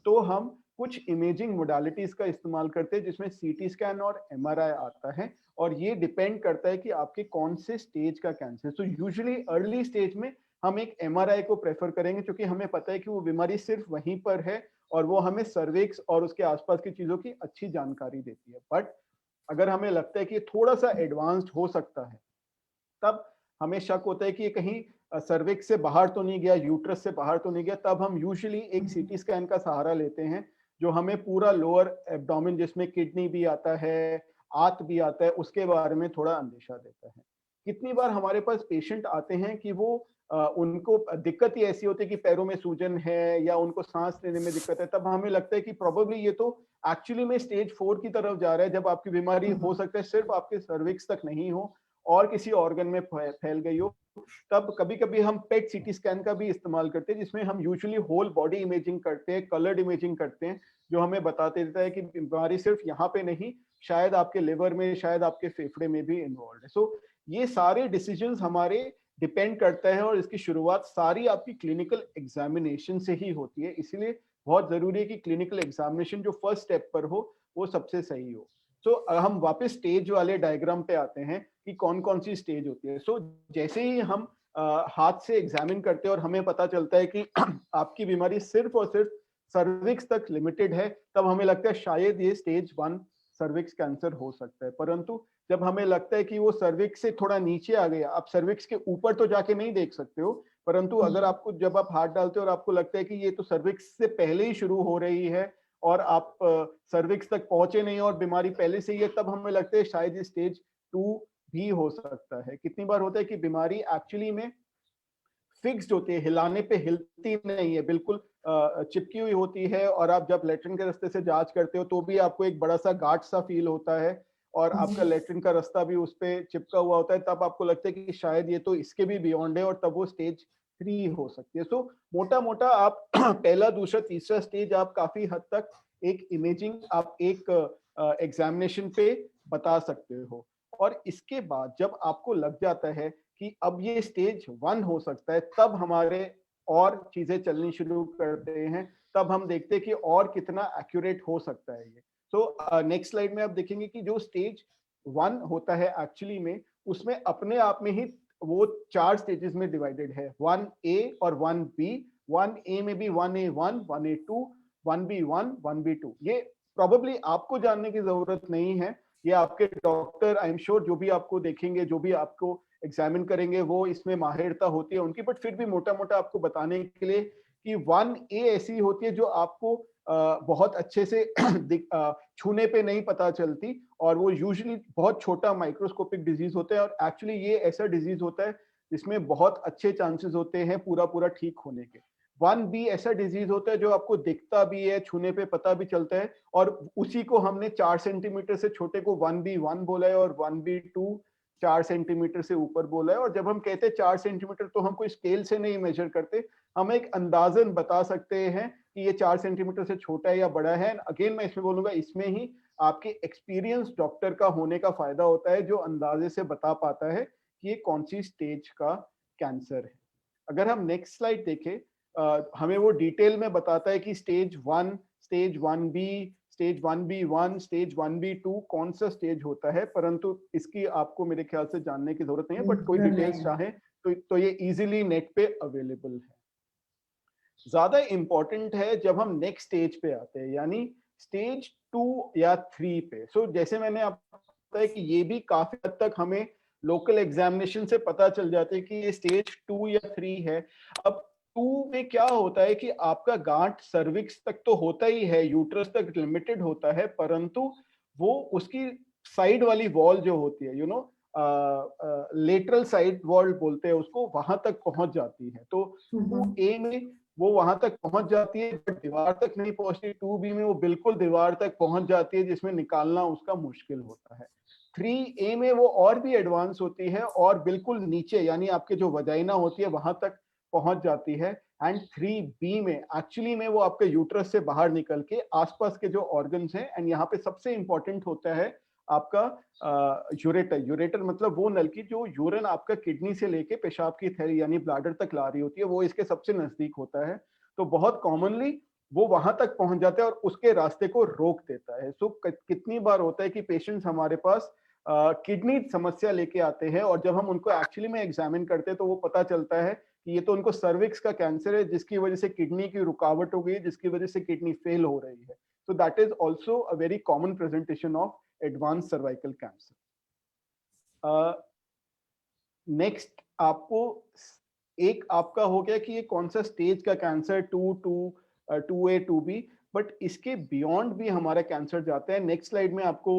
तो हम कुछ इमेजिंग मोडालिटीज का इस्तेमाल करते हैं जिसमें सीटी स्कैन और एमआरआई आता है, और ये डिपेंड करता है कि आपके कौन से स्टेज का कैंसर। तो यूजुअली अर्ली स्टेज में हम एक एमआरआई को प्रेफर करेंगे क्योंकि हमें पता है कि वो बीमारी सिर्फ वहीं पर है और वो हमें सर्विक्स और उसके आसपास की चीजों की अच्छी जानकारी देती है। बट अगर हमें लगता है कि थोड़ा सा एडवांस्ड हो सकता है, तब हमें शक होता है कि ये कहीं सर्विक्स से बाहर तो नहीं गया, यूट्रस से बाहर तो नहीं गया, तब हम यूजुअली एक सीटी स्कैन का सहारा लेते हैं जो हमें पूरा लोअर एब्डोमेन जिसमें किडनी भी आता है, आंत भी आता है, उसके बारे में थोड़ा अंदेशा देता है। कितनी बार हमारे पास पेशेंट आते हैं कि वो उनको दिक्कत ही ऐसी होती है कि पैरों में सूजन है या उनको सांस लेने में दिक्कत है, तब हमें लगता है कि प्रोबेबली ये तो एक्चुअली में स्टेज 4 की तरफ जा रहा है, जब आपकी बीमारी हो सकता है सिर्फ आपके सर्विक्स तक नहीं हो और किसी ऑर्गन में फैल गई हो। तब कभी कभी हम पेट सीटी स्कैन का भी इस्तेमाल करते हैं जिसमें हम यूजुअली होल बॉडी इमेजिंग करते हैं, कलर्ड इमेजिंग करते हैं, जो हमें बताते देता है कि बीमारी सिर्फ यहाँ पे नहीं शायद आपके लिवर में, शायद आपके फेफड़े में भी इन्वॉल्व है। सो ये सारे डिसीजंस हमारे डिपेंड करता है और इसकी शुरुआत सारी आपकी क्लिनिकल एग्जामिनेशन से ही होती है। इसीलिए बहुत जरूरी है कि क्लिनिकल एग्जामिनेशन जो फर्स्ट स्टेप पर हो वो सबसे सही हो। सो हम वापस स्टेज वाले डायग्राम पे आते हैं कि कौन कौन सी स्टेज होती है। सो जैसे ही हम हाथ से एग्जामिन करते हैं और हमें पता चलता है कि आपकी बीमारी सिर्फ और सिर्फ सर्विक्स तक लिमिटेड है, तब हमें लगता है शायद ये स्टेज 1 सर्विक्स कैंसर हो सकता है। परंतु जब हमें लगता है कि वो सर्विक्स से थोड़ा नीचे आ गया, आप सर्विक्स के ऊपर तो जाके नहीं देख सकते हो, परंतु अगर आपको, जब आप हाथ डालते हो और आपको लगता है कि ये तो सर्विक्स से पहले ही शुरू हो रही है और आप सर्विक्स तक पहुंचे नहीं और बीमारी पहले से ही है, तब हमें लगता है शायद ये स्टेज 2 भी हो सकता है। कितनी बार होता है कि बीमारी एक्चुअली में फिक्स्ड होती है, हिलाने पे हिलती नहीं है, बिल्कुल चिपकी हुई होती है, और आप जब लेटरिन के रास्ते से जांच करते हो तो भी आपको एक बड़ा सा गांठ सा फील होता है और आपका लेटरिन का रास्ता भी उस पे चिपका हुआ होता है, तब आपको लगता है कि शायद ये तो इसके भी बियॉन्ड है, और तब वो स्टेज 3 हो सकती है। सो मोटा मोटा आप पहला, दूसरा, तीसरा स्टेज आप काफी हद तक एक इमेजिंग, आप एक एग्जामिनेशन पे बता सकते हो। और इसके बाद जब आपको लग जाता है कि अब ये स्टेज 1 हो सकता है, तब हमारे और चीजें चलनी शुरू करते हैं, तब हम देखते हैं कि और कितना एक्यूरेट हो सकता है ये। तो नेक्स्ट स्लाइड में आप देखेंगे कि जो स्टेज 1 होता है एक्चुअली में, उसमें अपने आप में ही वो 4 स्टेजेस में डिवाइडेड है, 1A और 1B। 1A में भी 1A1, 1A2, 1B1, 1B2। ये प्रॉबेबली आपको जानने की जरूरत नहीं है, ये आपके डॉक्टर, आई एम श्योर, जो भी आपको देखेंगे, जो भी आपको एग्जामिन करेंगे, वो इसमें माहिरता होती है उनकी, बट फिर भी मोटा मोटा आपको बताने के लिए कि 1A ऐसी होती है जो आपको बहुत अच्छे से छूने पे नहीं पता चलती, और वो यूजुअली बहुत छोटा माइक्रोस्कोपिक डिजीज होता है, और एक्चुअली ये ऐसा डिजीज होता है जिसमें बहुत अच्छे चांसेस होते हैं पूरा पूरा ठीक होने के। 1B ऐसा डिजीज होता है जो आपको दिखता भी है, छूने पे पता भी चलता है, और उसी को हमने 4 सेंटीमीटर से छोटे को 1B1 बोला है, और 1B2 4 सेंटीमीटर से ऊपर बोला है। और जब हम कहते हैं 4 सेंटीमीटर, तो हम कोई स्केल से नहीं मेजर करते, हम एक अंदाजन बता सकते हैं कि ये 4 सेंटीमीटर से छोटा है या बड़ा है। अगेन मैं इसमें बोलूंगा, इसमें ही आपके एक्सपीरियंस डॉक्टर का होने का फायदा होता है, जो अंदाजे से बता पाता है कि ये कौन सी स्टेज का कैंसर है। अगर हम नेक्स्ट स्लाइड देखें, हमें वो डिटेल में बताता है कि stage 1, stage 1B, stage 1B1, stage 1B2 कौन सा स्टेज होता है, परंतु इसकी आपको मेरे ख्याल से जानने की जरूरत नहीं है, बट कोई डिटेल्स चाहे तो ये इजीली नेट पे अवेलेबल है। ज्यादा इंपॉर्टेंट है जब हम नेक्स्ट स्टेज पे आते हैं, यानी स्टेज 2 या 3 पे। सो जैसे मैंने आपको बताया कि ये भी काफी हद तक हमें लोकल एग्जामिनेशन से पता चल जाता है कि ये स्टेज 2 या 3 है। अब 2 में क्या होता है कि आपका गांठ सर्विक्स तक तो होता ही है, यूट्रस तक लिमिटेड होता है, परंतु वो उसकी साइड वाली वॉल जो होती है, लेटरल साइड वॉल बोलते हैं उसको, वहां तक पहुंच जाती है। तो 2A में वो वहां तक पहुंच जाती है, बट दीवार तक नहीं पहुंचती। 2B में वो बिल्कुल दीवार तक पहुंच जाती है, जिसमें निकालना उसका मुश्किल होता है। 3A में वो और भी एडवांस होती है और बिल्कुल नीचे, यानी आपके जो वजाइना होती है वहां तक पहुंच जाती है। एंड 3B में एक्चुअली में वो आपके यूट्रस से बाहर निकल के आसपास के जो ऑर्गन्स हैं, एंड यहाँ पे सबसे इंपॉर्टेंट होता है आपका यूरेटर। यूरेटर मतलब वो नलकी जो यूरिन आपका किडनी से लेके पेशाब की थैली यानी ब्लैडर तक ला रही होती है, वो इसके सबसे नजदीक होता है। तो बहुत कॉमनली वो वहां तक पहुंच जाता है और उसके रास्ते को रोक देता है। सो कितनी बार होता है कि पेशेंट्स हमारे पास किडनी समस्या लेके आते हैं, और जब हम उनको एक्चुअली में एग्जामिन करते हैं तो वो पता चलता है कि ये तो उनको सर्विक्स का कैंसर है, जिसकी वजह से किडनी की रुकावट हो गई, जिसकी वजह से किडनी फेल हो रही है। So that is also a very common presentation of advanced cervical cancer. Next आपको एक आपका हो गया कि ये कौन सा स्टेज का कैंसर, 2A 2B, बट इसके बियॉन्ड भी हमारा कैंसर जाता है। नेक्स्ट स्लाइड में आपको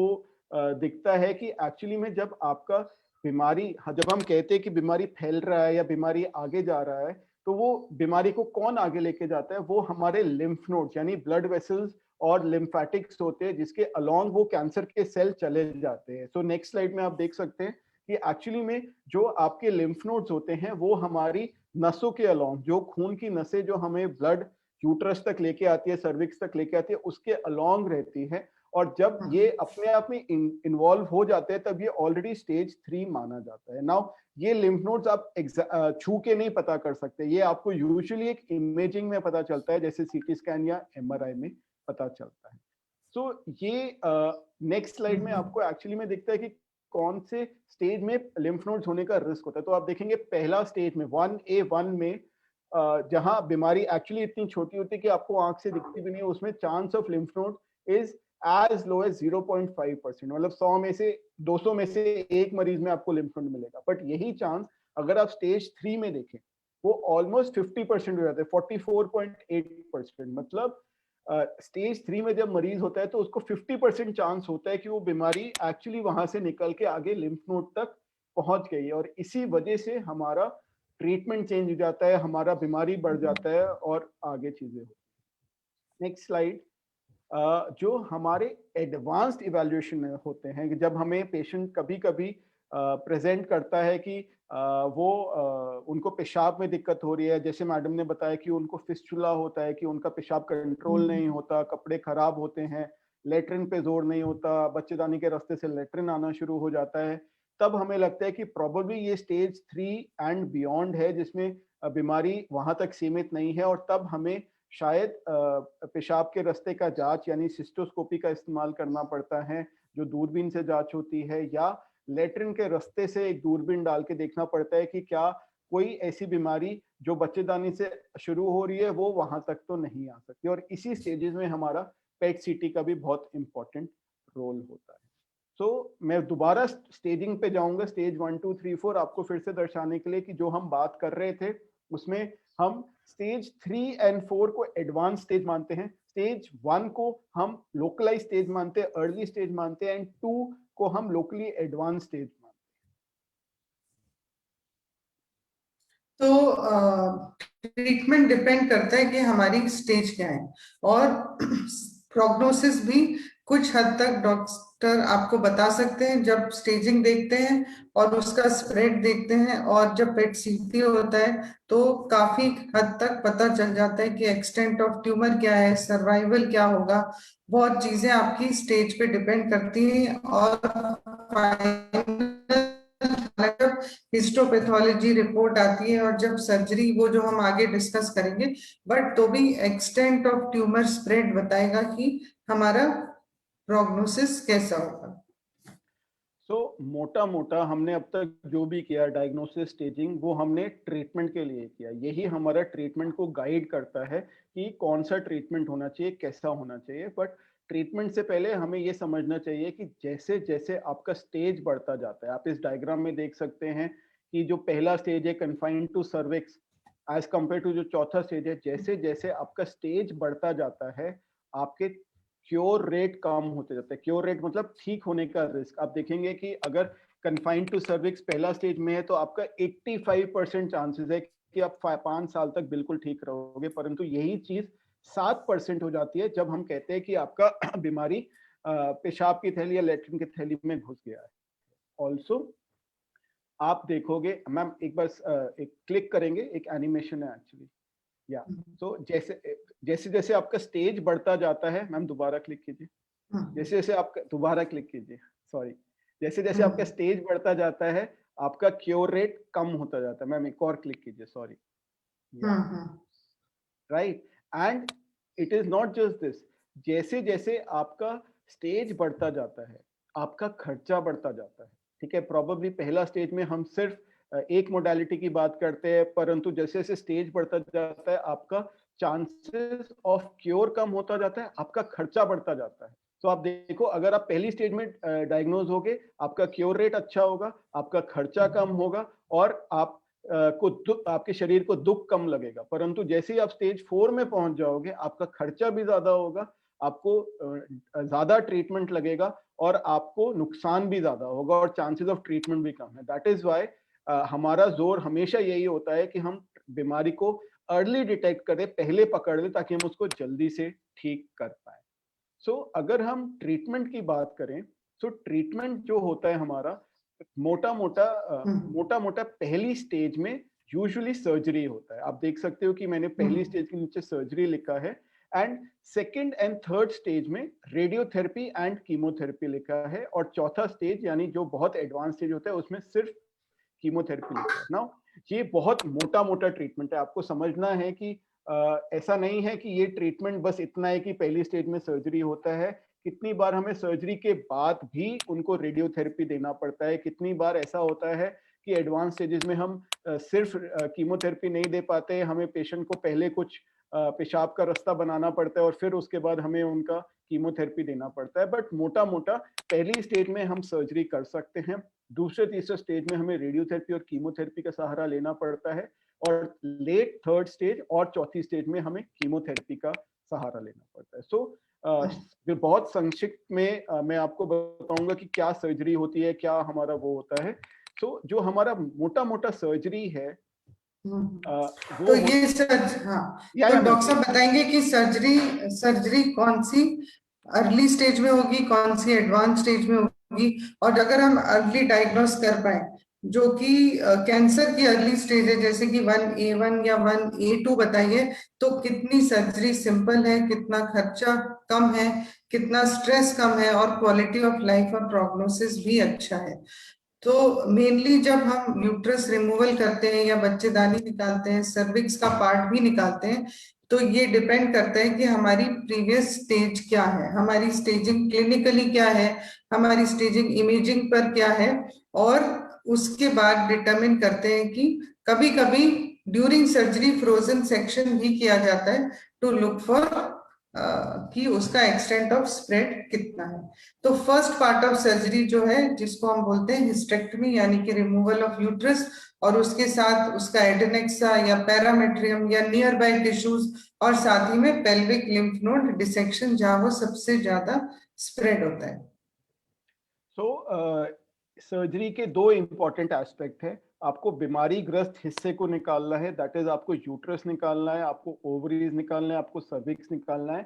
दिखता है कि एक्चुअली में जब आपका बीमारी, जब हम कहते हैं कि बीमारी फैल रहा है या बीमारी आगे जा रहा है, तो वो बीमारी को कौन आगे लेके जाता है, वो हमारे लिम्फ नोड्स यानी ब्लड वेसल्स और लिम्फेटिक्स होते हैं, जिसके अलोंग वो कैंसर के सेल चले जाते हैं। सो नेक्स्ट स्लाइड में आप देख सकते हैं कि एक्चुअली में जो आपके लिम्फ नोड्स होते हैं वो हमारी नसों के अलोंग, जो खून की नसें जो हमें ब्लड यूट्रस तक लेके आती है, सर्विक्स तक लेके आती है, उसके अलोंग रहती है। और जब ये अपने आप में इन्वॉल्व हो जाते हैं तब ये ऑलरेडी स्टेज 3 माना जाता है। नाउ ये लिम्फ नोड्स आप छू के नहीं पता कर सकते, ये आपको यूजुअली एक इमेजिंग में पता चलता है, जैसे सीटी स्कैन या एमआरआई में पता चलता है। सो ये नेक्स्ट स्लाइड में आपको एक्चुअली में दिखता है कि कौन से स्टेज में लिम्फ नोड्स होने का रिस्क होता है। तो आप देखेंगे पहला स्टेज में 1A1 में जहां बीमारी एक्चुअली इतनी छोटी होती है कि आपको आंख से दिखती भी नहीं है, उसमें chance of lymph node is as low as 0.5%, मतलब 100 में से 200 में से एक मरीज में आपको लिम्फ नोड मिलेगा। बट यही चांस अगर आप स्टेज 3 में देखें वो ऑलमोस्ट 50% हो जाता है, 44.8%। मतलब स्टेज 3 में जब मरीज होता है तो उसको 50% चांस होता है कि वो बीमारी एक्चुअली वहां से निकल के आगे लिम्फ नोड तक पहुंच गई है, और इसी वजह से हमारा ट्रीटमेंट चेंज हो जाता है, हमारा बीमारी बढ़ जाता है और आगे चीजें होती हैं। Next slide. जो हमारे एडवांस्ड इवैल्यूएशन होते हैं कि जब हमें पेशेंट कभी कभी प्रेजेंट करता है कि उनको पेशाब में दिक्कत हो रही है, जैसे मैडम ने बताया कि उनको फिस्टुला होता है, कि उनका पेशाब कंट्रोल नहीं होता, कपड़े खराब होते हैं, लेटरिन पे जोर नहीं होता, बच्चेदानी के रास्ते से लेटरिन आना शुरू हो जाता है, तब हमें लगता है कि प्रोबेबली ये स्टेज 3 एंड बियॉन्ड है, जिसमें बीमारी वहां तक सीमित नहीं है, और तब हमें शायद पेशाब के रास्ते का जांच यानी सिस्टोस्कोपी का इस्तेमाल करना पड़ता है, जो दूरबीन से जांच होती है, या लेटरिन के रास्ते से एक दूरबीन डाल के देखना पड़ता है कि क्या कोई ऐसी बीमारी जो बच्चेदानी से शुरू हो रही है वो वहां तक तो नहीं आ सकती। और इसी स्टेजेस में हमारा पेट सीटी का भी बहुत इंपॉर्टेंट रोल होता है। तो मैं दोबारा स्टेजिंग पे जाऊंगा, स्टेज 1 2 3 4 आपको फिर से दर्शाने के लिए कि जो हम बात कर रहे थे उसमें हम स्टेज 3 एंड 4 को एडवांस स्टेज मानते हैं, स्टेज 1 को हम लोकलाइज स्टेज मानते हैं, अर्ली स्टेज मानते हैं, एंड 2 को हम लोकली एडवांस स्टेज मानते हैं।
तो ट्रीटमेंट डिपेंड करता है कि हमारी स्टेज क्या है, और प्रोग्नोसिस भी कुछ हद तक डॉक्टर आपको बता सकते हैं जब स्टेजिंग देखते हैं और उसका स्प्रेड देखते हैं, और जब पेट सीटी होता है तो काफी हद तक पता चल जाता है कि एक्सटेंट ऑफ ट्यूमर क्या है, सर्वाइवल क्या होगा। बहुत चीजें आपकी स्टेज पे डिपेंड करती हैं, और जब हिस्टोपैथोलॉजी रिपोर्ट आती है और जब सर्जरी, वो जो हम आगे डिस्कस करेंगे, बट तो भी एक्सटेंट ऑफ ट्यूमर स्प्रेड बताएगा कि हमारा प्रोग्नोसिस कैसा होगा।
मोटा मोटा हमने अब तक जो भी किया डायग्नोसिस स्टेजिंग वो हमने ट्रीटमेंट के लिए किया, यही हमारा ट्रीटमेंट को गाइड करता है कि कौन सा ट्रीटमेंट होना चाहिए, कैसा होना चाहिए। बट ट्रीटमेंट से पहले हमें ये समझना चाहिए कि जैसे जैसे आपका स्टेज बढ़ता जाता है, आप इस डायग्राम में देख सकते हैं कि जो पहला स्टेज है confined to cervix as compare to जो चौथा स्टेज है, जैसे जैसे आपका स्टेज बढ़ता जाता है आपके क्योर रेट कम होते जाता है। क्योर रेट मतलब ठीक होने का रिस्क। आप देखेंगे कि अगर कन्फाइंड टू सर्विक्स पहला स्टेज में है तो आपका 85% चांसेस है कि आप 5 साल तक बिल्कुल ठीक रहोगे, परंतु यही चीज 7% हो जाती है जब हम कहते हैं कि आपका बीमारी पेशाब की थैली या लेटरिन की थैली में घुस गया है। ऑल्सो आप देखोगे मैम, एक बार एक क्लिक करेंगे, एक एनिमेशन है एक्चुअली या तो जैसे जैसे जैसे आपका स्टेज बढ़ता जाता है, मैम दोबारा क्लिक कीजिए, जैसे जैसे आपका दोबारा क्लिक कीजिए, सॉरी, जैसे जैसे आपका स्टेज बढ़ता जाता है आपका क्योर रेट कम होता जाता है। मैम एक और क्लिक कीजिए, sorry, right. And it is not just this, जैसे जैसे आपका स्टेज बढ़ता जाता है आपका खर्चा बढ़ता जाता है। ठीक है, प्रोबेबली पहला स्टेज में हम सिर्फ एक मोडालिटी की बात करते हैं, परंतु जैसे जैसे स्टेज बढ़ता जाता है आपका चांसेस ऑफ क्योर कम होता जाता है, आपका खर्चा बढ़ता जाता है। तो आप देखो, अगर आप पहली स्टेज में डायग्नोज होगे आपका क्योर रेट अच्छा होगा, आपका खर्चा कम होगा, और आप आपके शरीर को दुख कम लगेगा। परंतु जैसे ही आप स्टेज 4 में पहुंच जाओगे आपका खर्चा भी ज्यादा होगा, आपको ज्यादा ट्रीटमेंट लगेगा, और आपको नुकसान भी ज्यादा होगा, और चांसेस ऑफ ट्रीटमेंट भी कम है। दैट इज वाई हमारा जोर हमेशा यही होता है कि हम बीमारी को अर्ली डिटेक्ट करें, पहले पकड़ लें, ताकि हम उसको जल्दी से ठीक कर पाए। सो अगर हम ट्रीटमेंट की बात करें तो ट्रीटमेंट जो होता है हमारा मोटा मोटा पहली स्टेज में यूजुअली सर्जरी होता है। आप देख सकते हो कि मैंने पहली स्टेज के नीचे सर्जरी लिखा है, and second and third stage में रेडियोथेरेपी एंड कीमोथेरेपी लिखा है, और चौथा स्टेज यानी जो बहुत एडवांस स्टेज होता है उसमें सिर्फ कीमोथेरेपी लिखा है। नाउ ये बहुत मोटा मोटा ट्रीटमेंट है, आपको समझना है कि ऐसा नहीं है कि ये ट्रीटमेंट बस इतना है कि पहली स्टेज में सर्जरी होता है। कितनी बार हमें सर्जरी के बाद भी उनको रेडियोथेरेपी देना पड़ता है, कितनी बार ऐसा होता है कि एडवांस स्टेजेस में हम सिर्फ कीमोथेरेपी नहीं दे पाते, हमें पेशेंट को पहले कुछ पेशाब का रास्ता बनाना पड़ता है और फिर उसके बाद हमें उनका कीमोथेरेपी देना पड़ता है। बट मोटा मोटा पहली स्टेज में हम सर्जरी कर सकते हैं, दूसरे तीसरे स्टेज में हमें रेडियोथेरेपी और कीमोथेरेपी का सहारा लेना पड़ता है, और लेट थर्ड स्टेज और चौथी स्टेज में हमें कीमोथेरेपी का सहारा लेना पड़ता है। सो बहुत संक्षिप्त में मैं आपको बताऊंगा कि क्या सर्जरी होती है, क्या हमारा वो होता है। सो जो हमारा मोटा मोटा सर्जरी है
तो ये हाँ, तो डॉक्टर साहब बताएंगे कि सर्जरी सर्जरी कौन सी अर्ली स्टेज में होगी, कौन सी एडवांस स्टेज में होगी, और अगर हम अर्ली डायग्नोस कर पाए, जो कि कैंसर की अर्ली स्टेज है जैसे कि 1A1 या 1A2 बताइए, तो कितनी सर्जरी सिंपल है, कितना खर्चा कम है, कितना स्ट्रेस कम है, और क्वालिटी ऑफ लाइफ और प्रोग्नोसिस भी अच्छा है। तो मेनली जब हम यूट्रस रिमूवल करते हैं या बच्चेदानी निकालते हैं, सर्विक्स का पार्ट भी निकालते हैं, तो ये डिपेंड करता है कि हमारी प्रीवियस स्टेज क्या है, हमारी स्टेजिंग क्लिनिकली क्या है, हमारी स्टेजिंग इमेजिंग पर क्या है, और उसके बाद डिटरमिन करते हैं कि कभी कभी ड्यूरिंग सर्जरी फ्रोजन सेक्शन भी किया जाता है टू लुक फॉर कि उसका एक्सटेंट ऑफ स्प्रेड कितना है। तो फर्स्ट पार्ट ऑफ सर्जरी जो है जिसको हम बोलते हैं हिस्टेक्टमी यानी कि रिमूवल ऑफ यूट्रस, और उसके साथ उसका एडेनेक्सा या पैरामेट्रियम या नियर बाय टिश्यूज, और साथ ही में पेल्विक लिम्फ नोड डिसेक्शन जहां वो सबसे ज्यादा स्प्रेड होता है।
सर्जरी के दो इंपॉर्टेंट एस्पेक्ट है। आपको बीमारी ग्रस्त हिस्से को निकालना है, दैट इज आपको यूट्रस निकालना है, आपको ओवरीज निकालना है, आपको सर्विक्स निकालना है,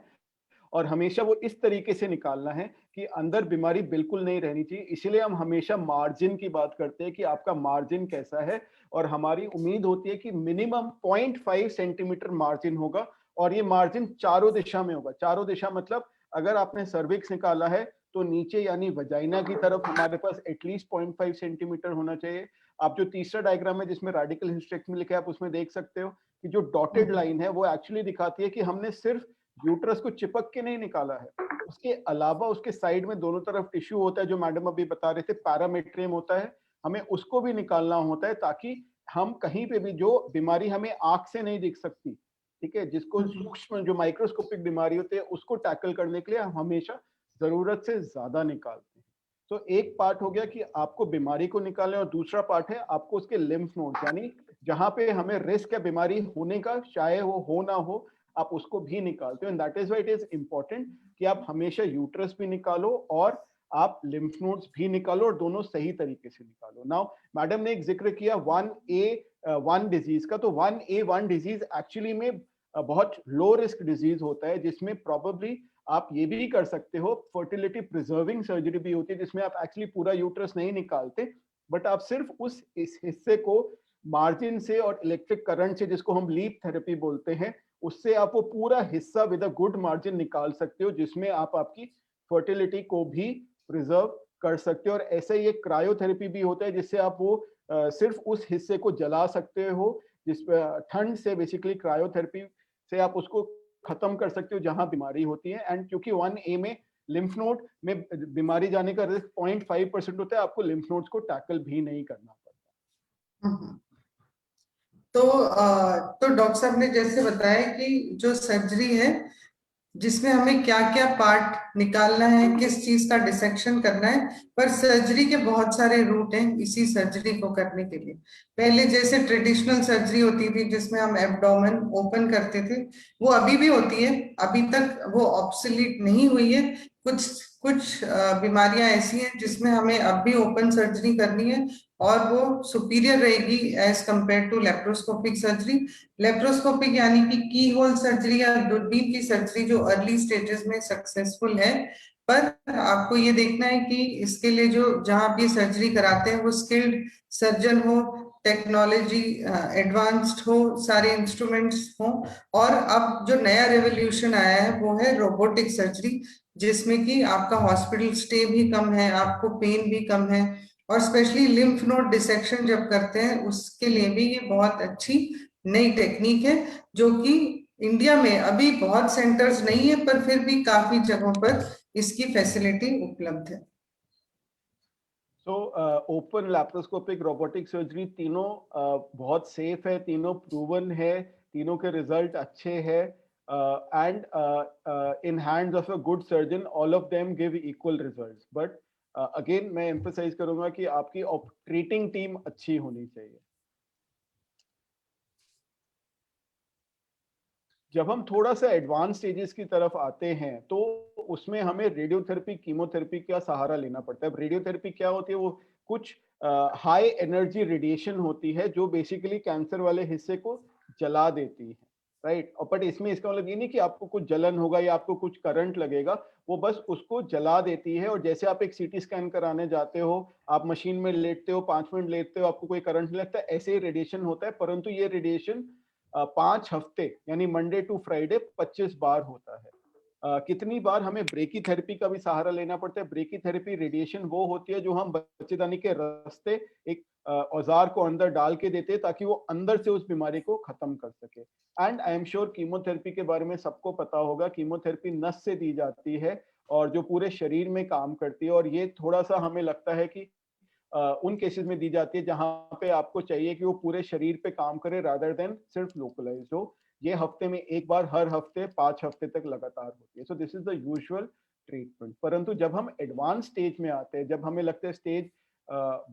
और हमेशा वो इस तरीके से निकालना है कि अंदर बीमारी बिल्कुल नहीं रहनी चाहिए। इसलिए हम हमेशा मार्जिन की बात करते हैं कि आपका मार्जिन कैसा है, और हमारी उम्मीद होती है कि मिनिमम 0.5 सेंटीमीटर मार्जिन होगा, और ये मार्जिन चारों दिशा में होगा। चारों दिशा मतलब अगर आपने सर्विक्स निकाला है तो नीचे यानी वजाइना की तरफ हमारे पास एटलीस्ट 0.5 सेंटीमीटर होना चाहिए। आप जो तीसरा डायग्राम है जिसमें रेडिकल हिस्टेक्टमी लिखा है, आप उसमें देख सकते हो कि जो डॉटेड लाइन है वो एक्चुअली दिखाती है कि हमने सिर्फ यूट्रस को चिपक के नहीं निकाला है, उसके अलावा उसके साइड में दोनों तरफ टिश्यू होता है, जो मैडम अभी बता रहे थे पैरामेट्रियम होता है, हमें उसको भी निकालना होता है, ताकि हम कहीं पे भी जो बीमारी हमें आंख से नहीं दिख सकती, ठीक है, जिसको सूक्ष्म जो माइक्रोस्कोपिक बीमारी होती है उसको टैकल करने के लिए हम हमेशा जरूरत से ज्यादा निकालते हैं। तो एक पार्ट हो गया कि आपको बीमारी को निकालना, और दूसरा पार्ट है आपको उसके लिम्फ नोड यानी जहां पे हमें रिस्क है बीमारी होने का, चाहे वो हो ना हो, आप उसको भी निकालते हो। And that is why it is important कि आप हमेशा यूट्रस भी निकालो और आप लिम्फ नोड्स भी निकालो, और दोनों सही तरीके से निकालो। नाउ मैडम ने एक जिक्र किया 1A1 डिजीज का, तो 1A1 डिजीज एक्चुअली में बहुत लो रिस्क डिजीज होता है, जिसमें प्रोबेबली आप ये भी कर सकते हो, फर्टिलिटी प्रिजर्विंग सर्जरी भी होती है, जिसमें आप एक्चुअली पूरा यूट्रस नहीं निकालते, बट आप सिर्फ उस इस हिस्से को मार्जिन से और इलेक्ट्रिक करंट से, जिसको हम लीप थेरेपी बोलते हैं, उससे आप वो पूरा हिस्सा विद अ गुड मार्जिन निकाल सकते हो, जिसमें आप आपकी फर्टिलिटी को भी प्रिजर्व कर सकते हो। और ऐसे ही एक क्रायोथेरेपी भी होता है, जिससे आप वो सिर्फ उस हिस्से को जला सकते हो, जिस ठंड से बेसिकली क्रायोथेरेपी से आप उसको खत्म कर सकते हो जहां बीमारी होती है। एंड क्योंकि 1A में लिम्फ नोड में बीमारी जाने का रिस्क 0.5% होता है, आपको लिम्फ नोड्स को टैकल भी नहीं करना पड़ता।
तो डॉक्टर साहब ने जैसे बताया कि जो सर्जरी है जिसमें हमें क्या क्या पार्ट निकालना है, किस चीज का डिसेक्शन करना है, पर सर्जरी के बहुत सारे रूट हैं इसी सर्जरी को करने के लिए। पहले जैसे ट्रेडिशनल सर्जरी होती थी जिसमें हम एब्डोमेन ओपन करते थे, वो अभी भी होती है, अभी तक वो ऑब्सोलीट नहीं हुई है। कुछ कुछ बीमारियां ऐसी हैं जिसमें हमें अब भी ओपन सर्जरी करनी है, और वो सुपीरियर रहेगी as compare to laparoscopic surgery. Laparoscopic यानी कि की होल सर्जरी या दूरबीन की सर्जरी जो अर्ली स्टेजेस में सक्सेसफुल है, पर आपको ये देखना है कि इसके लिए जो जहां आप ये सर्जरी कराते हैं वो स्किल्ड सर्जन हो, टेक्नोलॉजी एडवांस्ड हो, सारे इंस्ट्रूमेंट्स हो, और अब जो नया रेवोल्यूशन आया है वो है रोबोटिक सर्जरी, जिसमें कि आपका हॉस्पिटल स्टे भी कम है, आपको पेन भी कम है, और स्पेशली लिम्फ नोड डिसेक्शन जब करते हैं उसके लिए भी ये बहुत अच्छी नई टेक्निक है, जो कि इंडिया में अभी बहुत सेंटर्स नहीं है, पर फिर भी काफी जगहों पर इसकी फैसिलिटी उपलब्ध है।
तो ओपन लैप्रोस्कोपिक रोबोटिक सर्जरी तीनों बहुत सेफ है, तीनों प्रूवन है, तीनों के रिजल्ट अच्छे हैं, and in hands of a good surgeon all of them give equal results. But again मैं एम्फसाइज करूंगा कि आपकी ट्रीटिंग टीम अच्छी होनी चाहिए। जब हम थोड़ा सा एडवांस स्टेजेस की तरफ आते हैं तो उसमें हमें रेडियोथेरेपी, कीमोथेरेपी का सहारा लेना पड़ता है। रेडियोथेरेपी क्या होती है? वो कुछ हाई एनर्जी रेडिएशन होती है जो बेसिकली कैंसर वाले हिस्से को जला देती है, राइट? और बट इसमें इसका मतलब ये नहीं कि आपको कुछ जलन होगा या आपको कुछ करंट लगेगा, वो बस उसको जला देती है। और जैसे आप एक सीटी स्कैन कराने जाते हो, आप मशीन में लेटते हो, 5 मिनट लेटते हो, आपको कोई करंट नहीं लगता, ऐसे ही रेडिएशन होता है। परंतु ये रेडिएशन 5 हफ्ते यानी मंडे टू फ्राइडे 25 बार होता है। कितनी बार हमें ब्रेकी थेरेपी का भी सहारा लेना पड़ता है? ब्रेकी थेरेपी रेडिएशन वो होती है जो हम बच्चेदानी के रास्ते एक औजार को अंदर डाल के देते हैं ताकि वो अंदर से उस बीमारी को खत्म कर सके। And I am sure chemotherapy के बारे में सबको पता होगा। कीमोथेरेपी नस से दी जाती है और जो पूरे शरीर में काम करती है, और ये थोड़ा सा हमें लगता है कि उन केसेस में दी जाती है जहां पे आपको चाहिए कि वो पूरे शरीर पे काम करे रादर देन सिर्फ लोकलाइज्ड हो। ये हफ्ते में एक बार, हर हफ्ते 5 हफ्ते तक लगातार होती है। So this is the usual treatment. परंतु जब हम एडवांस स्टेज में आते हैं, जब हमें लगता है स्टेज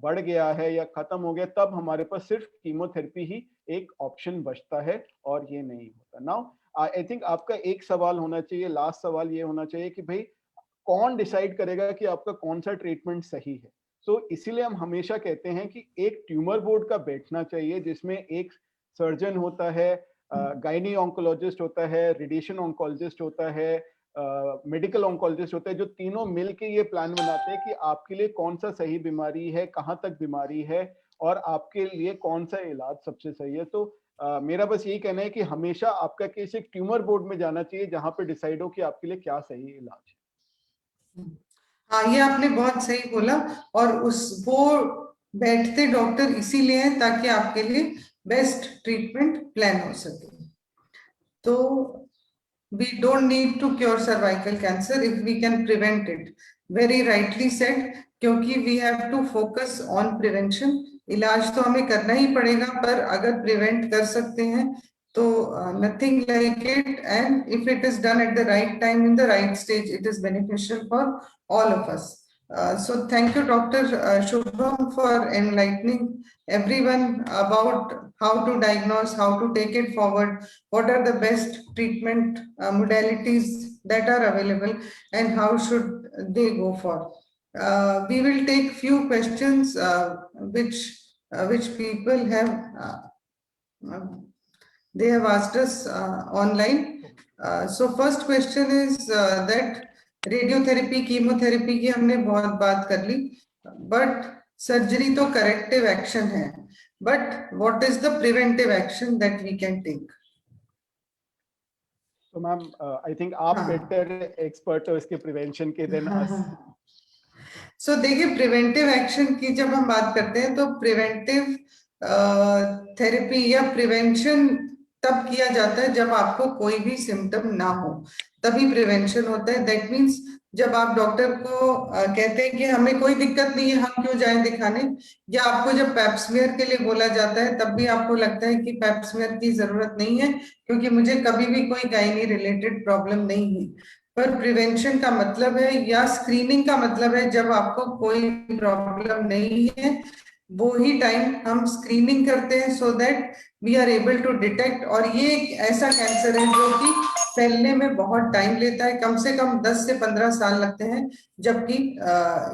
बढ़ गया है या खत्म हो गया, तब हमारे पास सिर्फ कीमोथेरेपी ही एक ऑप्शन बचता है, और ये नहीं होता। नाउ आई थिंक आपका एक सवाल होना चाहिए, लास्ट सवाल ये होना चाहिए कि भाई कौन डिसाइड करेगा कि आपका कौन सा ट्रीटमेंट सही है? तो इसीलिए हम हमेशा कहते हैं कि एक ट्यूमर बोर्ड का बैठना चाहिए जिसमें एक सर्जन होता है, गायनी ऑन्कोलॉजिस्ट होता है, रेडिएशन ऑन्कोलॉजिस्ट होता है, मेडिकल ऑन्कोलॉजिस्ट होता है, जो तीनों मिलके ये प्लान बनाते हैं कि आपके लिए कौन सा सही बीमारी है, कहाँ तक बीमारी है, और आपके लिए कौन सा इलाज सबसे सही है। तो मेरा बस यही कहना है कि हमेशा आपका केस एक ट्यूमर बोर्ड में जाना चाहिए जहां पे डिसाइड हो कि आपके लिए क्या सही इलाज है।
हाँ, ये आपने बहुत सही बोला, और उस वो बैठते डॉक्टर इसीलिए हैं ताकि आपके लिए बेस्ट ट्रीटमेंट प्लान हो सके। तो we don't need to cure cervical cancer if we can prevent it, very rightly said, क्योंकि we have to focus on prevention। इलाज तो हमें करना ही पड़ेगा, पर अगर प्रिवेंट कर सकते हैं तो nothing like it, and if it is done at the right time in the right stage, it is beneficial for all of us. So thank you, Dr. Shubham, for enlightening everyone about how to diagnose, how to take it forward, what are the best treatment modalities that are available, and how should they go for. We will take few questions which people have they have asked us online. So first question is that radiotherapy, chemotherapy की हमने बहुत बात कर ली, बट सर्जरी तो करेक्टिव एक्शन है, but what is the preventive action that we can take?
तो मैम आई थिंक आप बेटर एक्सपर्ट हो इसके प्रिवेंशन के देन अस।
सो देखिए, प्रिवेंटिव एक्शन की जब हम बात करते हैं तो प्रिवेंटिव थेरेपी या प्रिवेंशन तब किया जाता है जब आपको कोई भी सिम्टम ना हो, तभी प्रिवेंशन होता है। दैट मीन्स जब आप डॉक्टर को कहते हैं कि हमें कोई दिक्कत नहीं है, हम क्यों जाएं दिखाने, या आपको जब पैप्समियर के लिए बोला जाता है तब भी आपको लगता है कि पैप्समियर की जरूरत नहीं है क्योंकि मुझे कभी भी कोई गायनी रिलेटेड प्रॉब्लम नहीं है। पर प्रिवेंशन का मतलब है, या स्क्रीनिंग का मतलब है, जब आपको कोई प्रॉब्लम नहीं है वो ही टाइम हम स्क्रीनिंग करते हैं, so that we are able to detect. और ये एक ऐसा कैंसर है जो कि फैलने में बहुत टाइम लेता है, कम से कम 10 से 15 साल लगते हैं, जबकि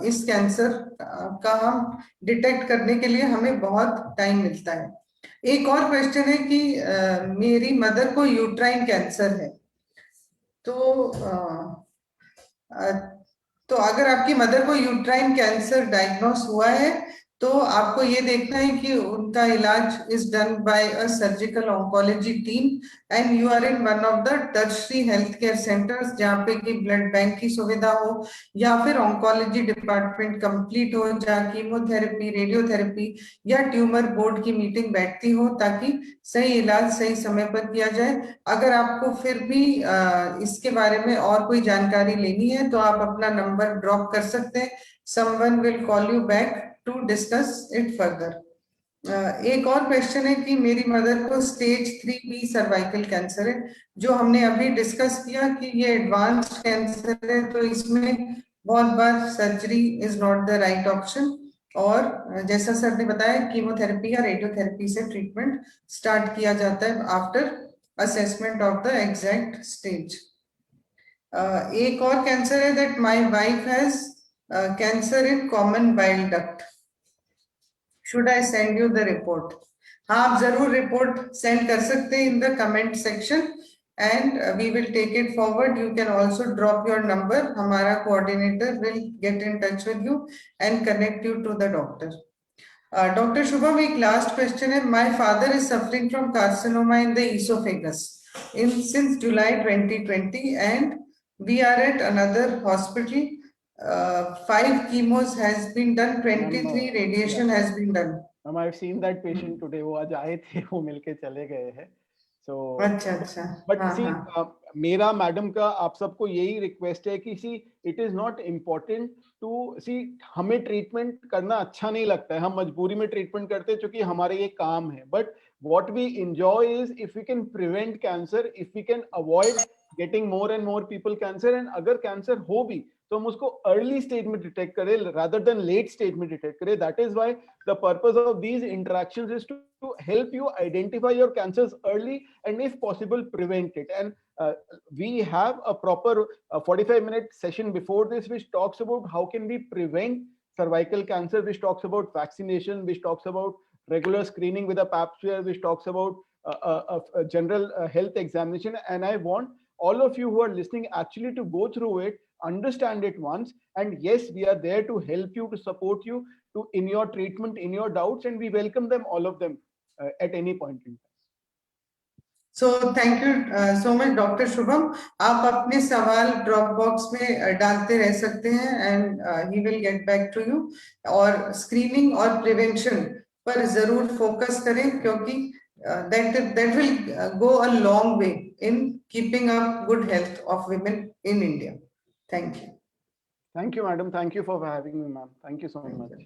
इस कैंसर का हम डिटेक्ट करने के लिए हमें बहुत टाइम मिलता है। एक और क्वेश्चन है कि मेरी मदर को यूट्राइन कैंसर है, तो तो अगर आपकी मदर को यूट्राइन कैंसर डायग्नोस हुआ है तो आपको ये देखना है कि उनका इलाज is done by a surgical oncology team and you are in one of the tertiary health care centres जहाँ पे कि ब्लड बैंक की सुविधा हो या फिर ऑन्कोलॉजी डिपार्टमेंट कंप्लीट हो, जहाँ कीमोथेरेपी, रेडियोथेरेपी या ट्यूमर बोर्ड की मीटिंग बैठती हो, ताकि सही इलाज सही समय पर किया जाए। अगर आपको फिर भी इसके बारे में और कोई जानकारी लेनी है तो आप अपना नंबर ड्रॉप कर सकते हैं। Someone will call you back to discuss it further. एक और क्वेश्चन है कि मेरी मदर को स्टेज 3B सर्वाइकल कैंसर है, जो हमने अभी डिस्कस किया कि ये एडवांस्ड कैंसर है, तो इसमें बहुत बार surgery is not the right option. और जैसा सर ने बताया, कीमोथेरेपी या रेडियोथेरेपी से ट्रीटमेंट स्टार्ट किया जाता है after assessment of the exact stage. एक और कैंसर है that my wife has cancer in common bile duct. Should I send you the report? हाँ, आप जरूर रिपोर्ट सेंड कर सकते हैं in the comment section and we will take it forward. You can also drop your number, हमारा coordinator will get in touch with you and connect you to the doctor. Doctor Shubham, एक लास्ट क्वेश्चन है। My father is suffering from carcinoma in the esophagus in since July 2020 and we are at another hospital. 5 chemos has been done, 23 radiation has been done.
I've seen that patient today. वो आज आए थे, वो मिलके चले गए हैं. So
अच्छा
but
हाँ,
see,
हाँ.
मेरा मैडम का आप सबको यही रिक्वेस्ट है कि see it is not important to see, हमें ट्रीटमेंट करना अच्छा नहीं लगता है, हम मजबूरी में ट्रीटमेंट करते हैं क्योंकि हमारे ये काम है, but what we enjoy is if we can prevent cancer, if we can avoid getting more and more people cancer, and अगर कैंसर हो भी तो हम उसको अर्ली स्टेज में डिटेक्ट करें rather than लेट स्टेज में डिटेक्ट करें. That is why the purpose of these interactions is to help you identify your cancers early and if possible prevent it. And we have a proper 45-minute session before this which talks about how can we prevent cervical cancer, which talks about vaccination, which talks about regular screening with a pap smear, which talks about a general health examination. And I want all of you who are listening actually to go through it, understand it once, and yes, we are there to help you, to support you to in your treatment, in your doubts, and we welcome them, all of them, at any point in time.
So thank you so much doctor Shubham. आप अपने सवाल ड्रॉप बॉक्स में डालते रह सकते हैं and he will get back to you. और स्क्रीनिंग और प्रिवेंशन पर जरूर फोकस करें, क्योंकि that will go a long way in keeping up good health of women in India. Thank you.
Thank you, madam. Thank you for having me, ma'am. Thank you so much.